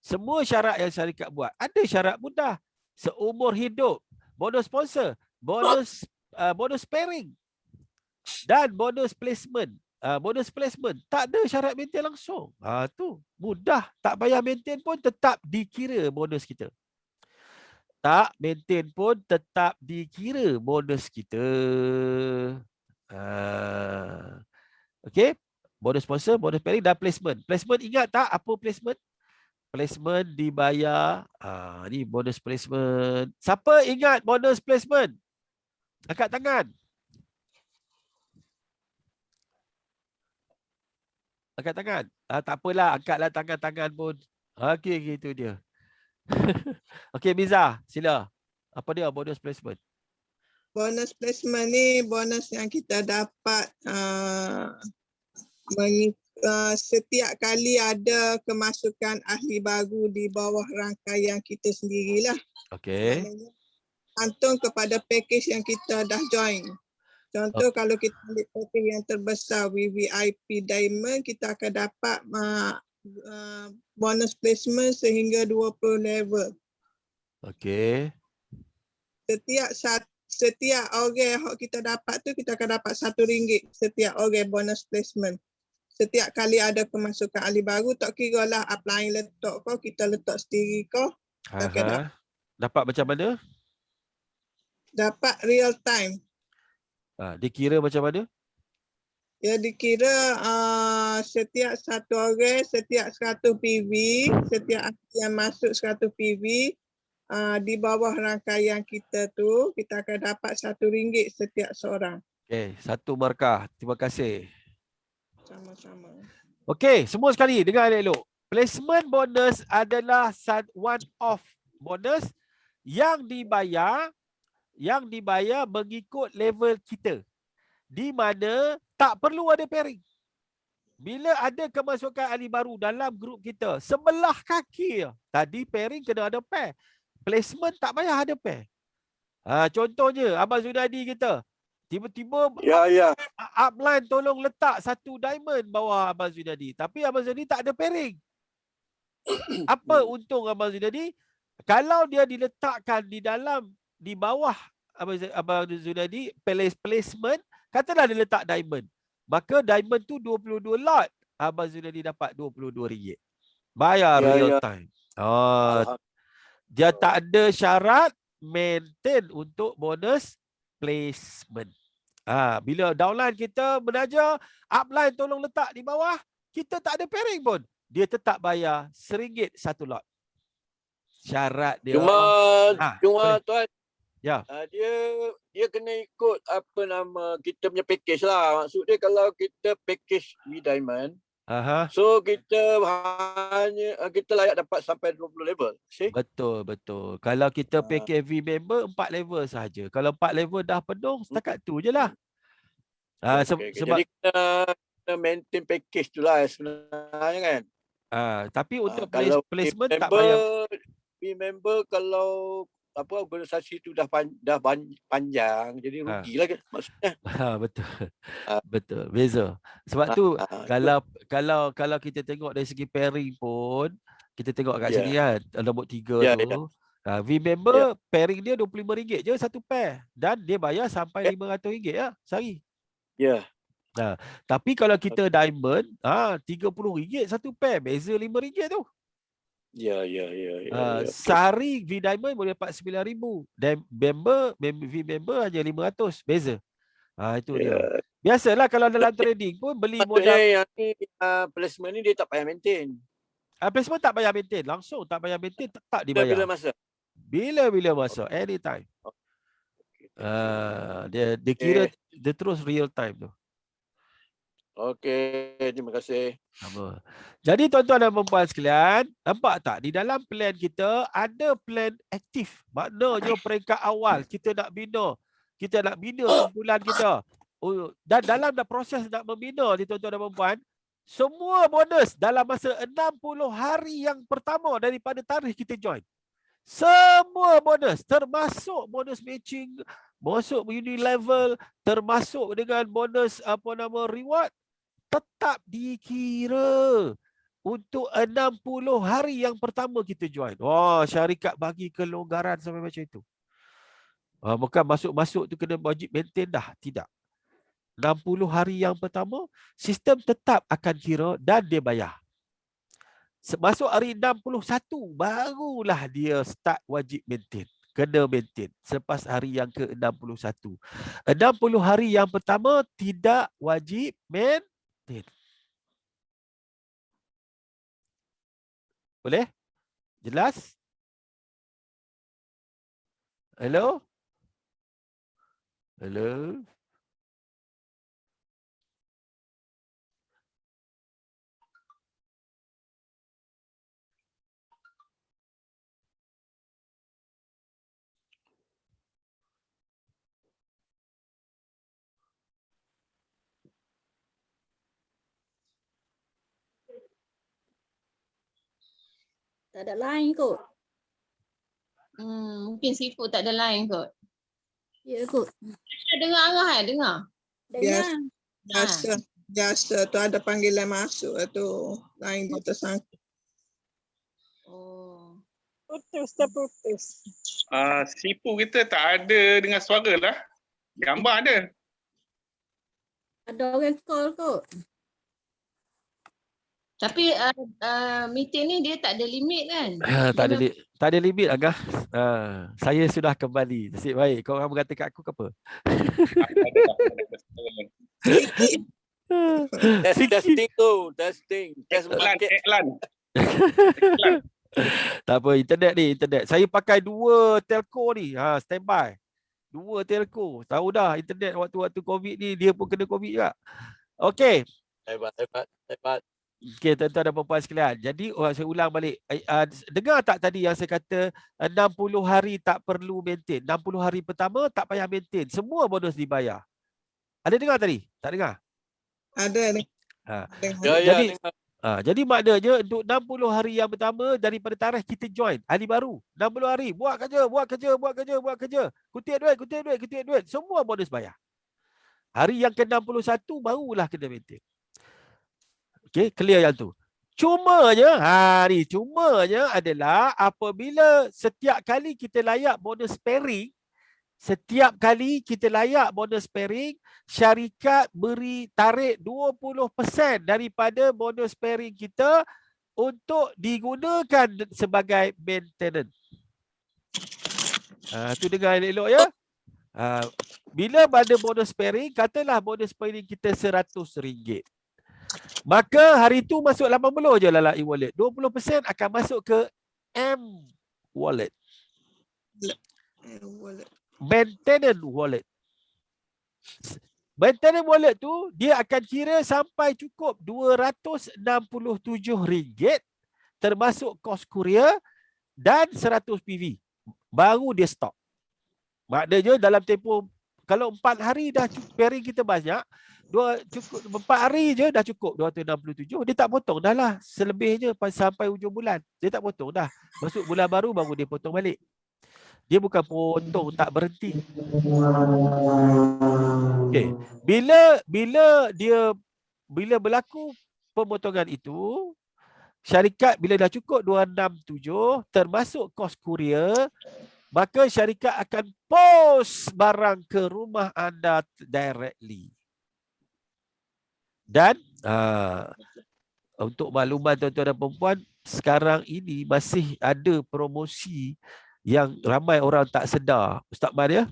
A: Semua syarat yang syarikat buat. Ada syarat mudah. Seumur hidup. Bonus sponsor. Bonus pairing. Dan bonus placement. Bonus placement. Tak ada syarat maintain langsung. Tu mudah. Tak payah maintain pun tetap dikira bonus kita. Tak maintain pun tetap dikira bonus kita. Okey. Bonus sponsor, bonus pairing dan placement. Placement ingat tak apa placement? Placement dibayar. Ni bonus placement. Siapa ingat bonus placement? Angkat tangan. Angkat tangan. Tak apalah, angkatlah tangan-tangan pun. Okey, itu dia. Okey, Miza, sila. Apa dia bonus placement?
B: Bonus placement ni bonus yang kita dapat setiap kali ada kemasukan ahli baru di bawah rangkaian kita sendirilah.
A: Okey.
B: Maknanya gantung kepada package yang kita dah join. Contoh kalau kita ambil package yang terbesar VVIP Diamond, kita akan dapat bonus placement sehingga 20 level.
A: Okey.
B: Setiap orang yang kita dapat tu, kita akan dapat RM1 setiap orang bonus placement. Setiap kali ada kemasukan ahli baru, tak kira lah upline letak kau, kita letak sendiri kau.
A: Dapat macam mana?
B: Dapat real time.
A: Dikira macam mana?
B: Ya, dikira setiap satu orang, setiap 100 PV, setiap yang masuk 100 PV, di bawah rangkaian kita tu, kita akan dapat RM1 setiap seorang.
A: Okey, 1 markah. Terima kasih.
B: Sama-sama.
A: Okey, semua sekali dengar elok. Placement bonus adalah one-off bonus yang dibayar mengikut level kita. Di mana tak perlu ada pairing. Bila ada kemasukan ahli baru dalam grup kita, sebelah kaki. Tadi pairing kena ada pair. Placement tak payah ada pair. Contohnya, Abang Zunadi kita. Tiba-tiba upline tolong letak 1 diamond bawah Abang Zunadi. Tapi Abang Zunadi tak ada pairing. Apa untung Abang Zunadi? Kalau dia diletakkan di bawah Abang Zunadi, placement, katalah dia letak diamond. Maka diamond tu 22 lot. Abang Zunadi dapat RM22. Bayar real time. Dia tak ada syarat maintain untuk bonus placement. Bila downline kita menaja, upline tolong letak di bawah, kita tak ada pairing pun, dia tetap bayar RM1 satu lot. Syarat dia.
E: Cuma tuan,
A: Ya.
E: dia kena ikut apa nama kita punya package lah. Maksud dia kalau kita package V-Diamond, so kita layak dapat sampai 20 level. See?
A: Betul. Kalau kita package V member 4 level sahaja. Kalau 4 level dah penuh, setakat tu je lah. Sebab
E: jadi kita maintain package tu lah sebenarnya kan.
A: Tapi untuk placement tak
E: member,
A: payah.
E: V-member kalau organisasi tu dah panjang, jadi rugilah kan maksudnya.
A: Betul. Beza. Sebab tu kalau kita tengok dari segi pairing pun, kita tengok kat sini kan, nombor 3 tu. V-member pairing dia RM25 je satu pair, dan dia bayar sampai RM500 lah sehari. Tapi kalau kita diamond, RM30 satu pair, beza RM5 tu. Sehari V Diamond boleh dapat RM9,000. Dan V member hanya RM500. Beza. Itu dia. Biasalah kalau dalam trading pun beli modal.
E: Yang ni placement ni dia tak payah maintain.
A: Placement tak payah maintain. Langsung tak payah maintain, tetap dibayar.
E: Bila masa?
A: Bila masa. Anytime. Dia kira dia terus real time tu.
E: Okey, terima kasih.
A: Sama. Jadi tuan-tuan dan puan sekalian, nampak tak di dalam plan kita ada plan aktif. Maknanya peringkat awal kita nak bina kumpulan kita. Dan dalam proses nak membina ni tuan-tuan dan puan, semua bonus dalam masa 60 hari yang pertama daripada tarikh kita join. Semua bonus, termasuk bonus matching, masuk uni level, termasuk dengan bonus reward, tetap dikira untuk 60 hari yang pertama kita join. Syarikat bagi kelonggaran sampai macam itu. Bukan masuk-masuk tu kena wajib maintain dah. Tidak. 60 hari yang pertama, sistem tetap akan kira dan dia bayar. Masuk hari 61, barulah dia start wajib maintain. Kena maintain. Selepas hari yang ke-61. 60 hari yang pertama tidak wajib maintain. Boleh? Jelas? Hello?
C: Tak ada line kot.
D: Mungkin Sifu tak ada line kot.
C: Ya kot.
D: Dengar Angah dengar?
C: Dengar.
B: Biasa tu ada panggilan masuk tu. Line dia tersangkut. Putus.
F: Sifu kita tak ada dengar suara lah. Gambar ada.
C: Ada orang call kot.
D: Tapi meeting ni dia tak ada limit kan?
A: Tak ada limit Angah. Saya sudah kembali. Nasib baik. Kau orang berkata kat aku ke apa?
E: Testing tu. Testing.
F: Iklan.
A: Tak apa. Internet. Saya pakai 2 telco ni. Standby. 2 telco. Tahu dah internet waktu-waktu COVID ni dia pun kena COVID juga. Okey.
E: Hebat.
A: Okey, tuan-tuan dan puan sekalian. Jadi saya ulang balik. Dengar tak tadi yang saya kata 60 hari tak perlu maintain. 60 hari pertama tak payah maintain. Semua bonus dibayar. Ada dengar tadi? Tak dengar?
B: Ada.
A: Jadi maknanya untuk 60 hari yang pertama daripada tarikh kita join. Hari baru. 60 hari. Buat kerja. Kutip duit. Semua bonus bayar. Hari yang ke-61 barulah kena maintain. Okey, clear yang tu. Cumanya adalah apabila setiap kali kita layak bonus pairing, syarikat beri tarik 20% daripada bonus pairing kita untuk digunakan sebagai maintenance. Tu dengar elok-elok ya. Bila pada bonus pairing, katalah bonus pairing kita RM100. Maka hari tu masuk 80 je dalam e-wallet. 20% akan masuk ke M-Wallet. Maintenance wallet. Maintenance wallet tu dia akan kira sampai cukup RM267 termasuk kos kurier dan 100 PV. Baru dia stop. Maknanya dalam tempoh kalau 4 hari dah pairing kita banyak, 4 hari je dah cukup 267. Dia tak potong dah lah. Selebihnya sampai hujung bulan. Dia tak potong dah. Masuk bulan baru baru dia potong balik. Dia bukan potong, tak berhenti. Okey. Bila berlaku pemotongan itu, syarikat bila dah cukup 267 termasuk kos kurier, maka syarikat akan post barang ke rumah anda directly. Dan untuk makluman tuan-tuan dan puan-puan, sekarang ini masih ada promosi yang ramai orang tak sedar. Ustaz Man ya?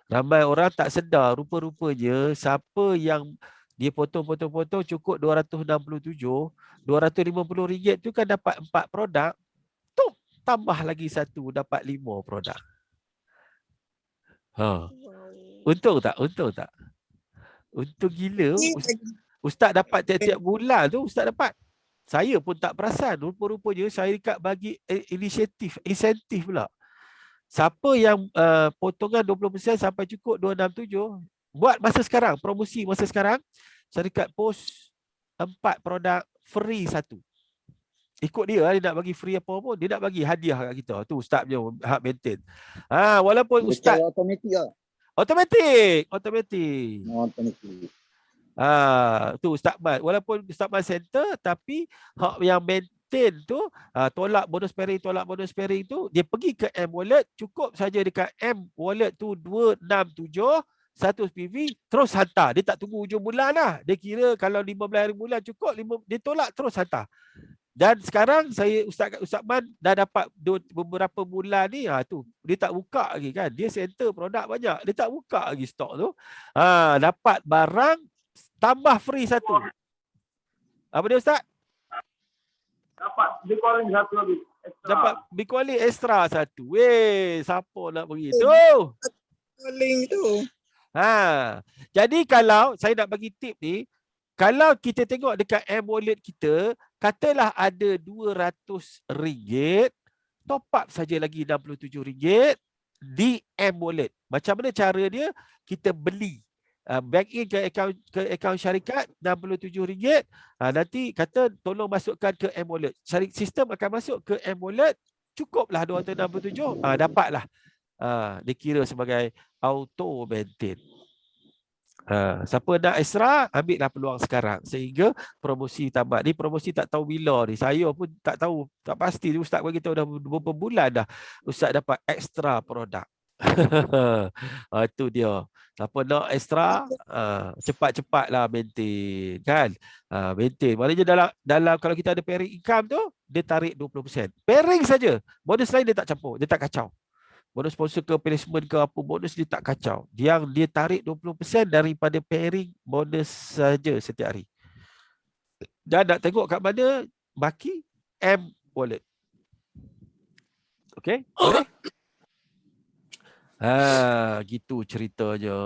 A: Ramai orang tak sedar, rupa-rupanya siapa yang dia potong-potong-potong cukup 267, RM250 tu kan dapat 4 produk, tu tambah lagi 1 dapat 5 produk. Untung tak? Untung tak? Untung gila. Ustaz dapat tiap-tiap bulan tu, Ustaz dapat. Saya pun tak perasan. Rupa-rupanya syarikat bagi insentif pula. Siapa yang potongan 20% sampai cukup 267, buat masa sekarang, promosi masa sekarang, syarikat post 4 produk free 1. Ikut dia nak bagi free apa pun, dia nak bagi hadiah kat kita. Tu Ustaz punya hak maintain. Walaupun Ustaz
E: automatik lah.
A: Automatik.
E: Automatik.
A: Tu Ustaz Mat. Walaupun Ustaz Mat center, tapi hak yang maintain tu, tolak bonus pairing tu, dia pergi ke M-Wallet, cukup saja dekat M-Wallet tu 267, 100 PV, terus hantar. Dia tak tunggu hujung bulan lah. Dia kira kalau 15 hari bulan cukup, dia tolak terus hantar. Dan sekarang Ustaz Man dah dapat beberapa bulan ni, tu dia tak buka lagi kan. Dia center produk banyak, dia tak buka lagi stok tu. Dapat barang tambah free 1. Apa dia Ustaz?
F: Dapat B-Calling 1 lagi.
A: Dapat B-Calling extra 1. Weh, siapa nak pergi tu?
B: Calling tu.
A: Jadi kalau saya nak bagi tip ni, kalau kita tengok dekat M-Wallet kita, katalah ada RM200, top up saja lagi RM67 di M-Wallet. Macam mana cara dia? Kita beli. Bank in ke akaun syarikat RM67. Nanti kata tolong masukkan ke M-Wallet. Sistem akan masuk ke M-Wallet, cukuplah 267, dapatlah. Dia kira sebagai auto maintain. Siapa nak extra, ambillah peluang sekarang sehingga promosi tamat. Ni promosi tak tahu bila ni. Saya pun tak tahu, tak pasti. Ustaz bagi tahu dah beberapa bulan dah Ustaz dapat extra produk. Itu dia. Siapa nak extra, cepat-cepatlah maintain kan. Maintain. Maknanya dalam kalau kita ada pairing income tu, dia tarik 20%. Pairing saja. Bonus lain dia tak campur, dia tak kacau. Bonus sponsor ke placement ke apa, bonus dia tak kacau. Yang dia tarik 20% daripada pairing bonus saja setiap hari. Dan nak tengok kat mana baki M-Wallet. Okey? Boleh? Gitu ceritanya.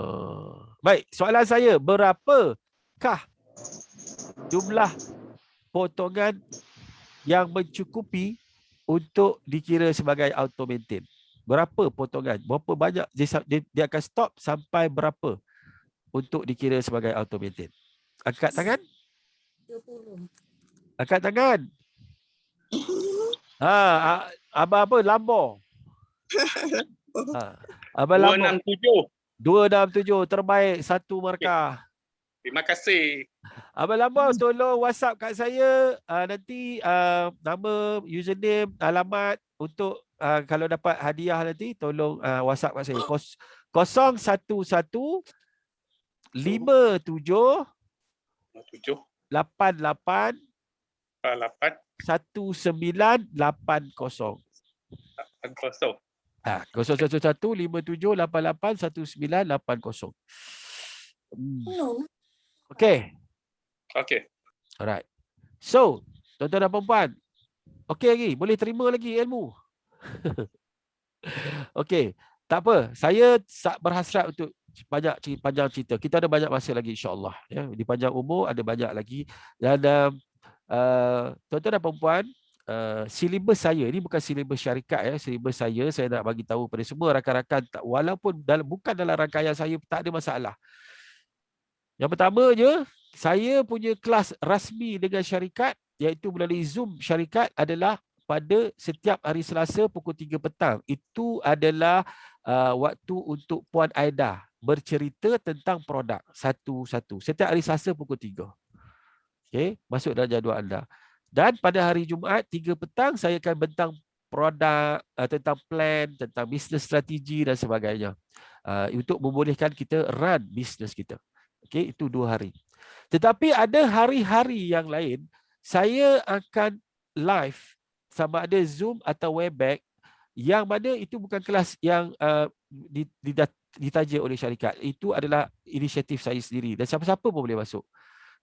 A: Baik, soalan saya, berapakah jumlah potongan yang mencukupi untuk dikira sebagai auto maintain? Berapa potongan? Berapa banyak dia akan stop sampai berapa untuk dikira sebagai auto maintain? Angkat tangan.
C: 20.
A: Angkat tangan. Abang apa? Lambor. Abang Lambor. 267. Terbaik. 1 markah.
F: Terima kasih.
A: Abang Lambor tolong WhatsApp kat saya. Nanti nama, username, alamat untuk kalau dapat hadiah nanti tolong WhatsApp kat saya. 011 57 88 1980. 011-5788-1980.
C: No.
A: Okay.
F: Okey.
A: Alright. So, tuan-tuan dan puan-puan, okey lagi, boleh terima lagi ilmu. Okey, tak apa. Saya berhasrat untuk panjang cerita. Kita ada banyak masa lagi insya-Allah, ya. Di panjang umur ada banyak lagi. Dan tuan-tuan dan puan-puan, silibus saya ini bukan silibus syarikat, ya. Silibus saya nak bagi tahu pada semua rakan-rakan, walaupun bukan dalam rangkaian saya, tak ada masalah. Yang pertamanya, saya punya kelas rasmi dengan syarikat, iaitu melalui Zoom syarikat, adalah pada setiap hari Selasa pukul 3 petang. Itu adalah waktu untuk Puan Aida bercerita tentang produk satu-satu. Setiap hari Selasa pukul 3. Okay, masuk dalam jadual anda. Dan pada hari Jumaat 3 petang, saya akan bentang produk, tentang plan, tentang bisnes strategi dan sebagainya. Untuk membolehkan kita run bisnes kita. Okay, itu 2 hari. Tetapi ada hari-hari yang lain, saya akan live sama ada Zoom atau Webex, yang mana itu bukan kelas yang ditaja oleh syarikat. Itu adalah inisiatif saya sendiri dan siapa-siapa pun boleh masuk.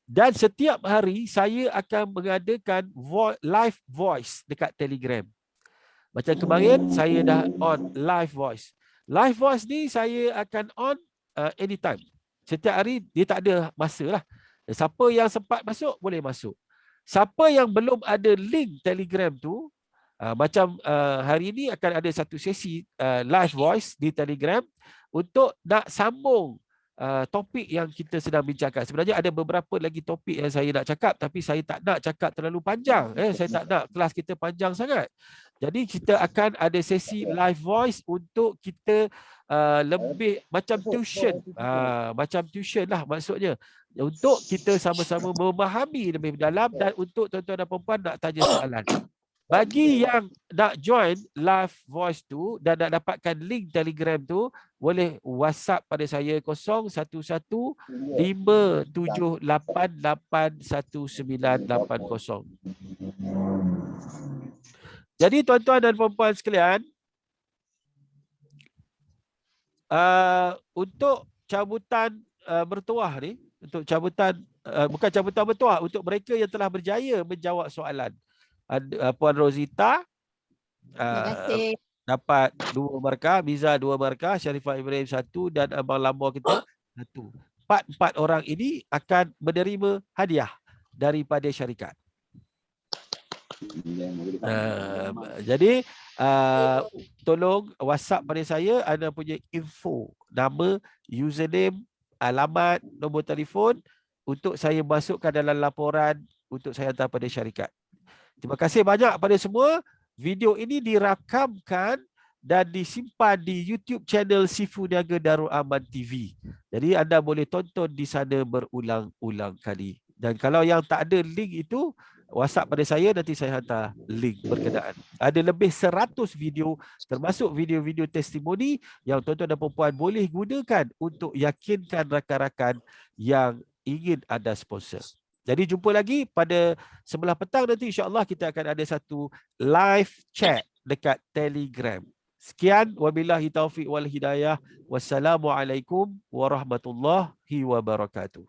A: Dan setiap hari saya akan mengadakan live voice dekat Telegram. Macam kemarin saya dah on live voice. Live voice ni saya akan on anytime. Setiap hari dia tak ada masa lah. Siapa yang sempat masuk boleh masuk. Siapa yang belum ada link Telegram tu, macam hari ini akan ada satu sesi live voice di Telegram untuk nak sambung topik yang kita sedang bincangkan. Sebenarnya ada beberapa lagi topik yang saya nak cakap, tapi saya tak nak cakap terlalu panjang. Saya tak nak kelas kita panjang sangat. Jadi kita akan ada sesi live voice untuk kita lebih macam tuition. Macam tuition lah maksudnya. Untuk kita sama-sama memahami lebih dalam dan untuk tuan-tuan dan puan-puan nak tanya soalan. Bagi yang nak join live voice tu dan nak dapatkan link Telegram tu, boleh WhatsApp pada saya 0115788180. Jadi tuan-tuan dan puan-puan sekalian, untuk cabutan bertuah ni, untuk cabutan bukan cabutan bertuah, untuk mereka yang telah berjaya menjawab soalan. Puan Rosita dapat 2 markah, Miza 2 markah, Sharifah Ibrahim 1 dan Abang Lambor kita 1. 4 orang ini akan menerima hadiah daripada syarikat. Jadi tolong WhatsApp pada saya anda punya info, nama, username, alamat, nombor telefon untuk saya masukkan dalam laporan untuk saya hantar pada syarikat. Terima kasih banyak pada semua. Video ini dirakamkan dan disimpan di YouTube channel Sifu Niaga Darul Aman TV. Jadi anda boleh tonton di sana berulang-ulang kali. Dan kalau yang tak ada link itu, WhatsApp pada saya, nanti saya hantar link berkenaan. Ada lebih 100 video, termasuk video-video testimoni yang tuan-tuan dan puan-puan boleh gunakan untuk yakinkan rakan-rakan yang ingin anda sponsor. Jadi jumpa lagi pada sebelah petang nanti, insya-Allah kita akan ada satu live chat dekat Telegram. Sekian, wabillahi taufiq wal hidayah. Wassalamualaikum warahmatullahi wabarakatuh.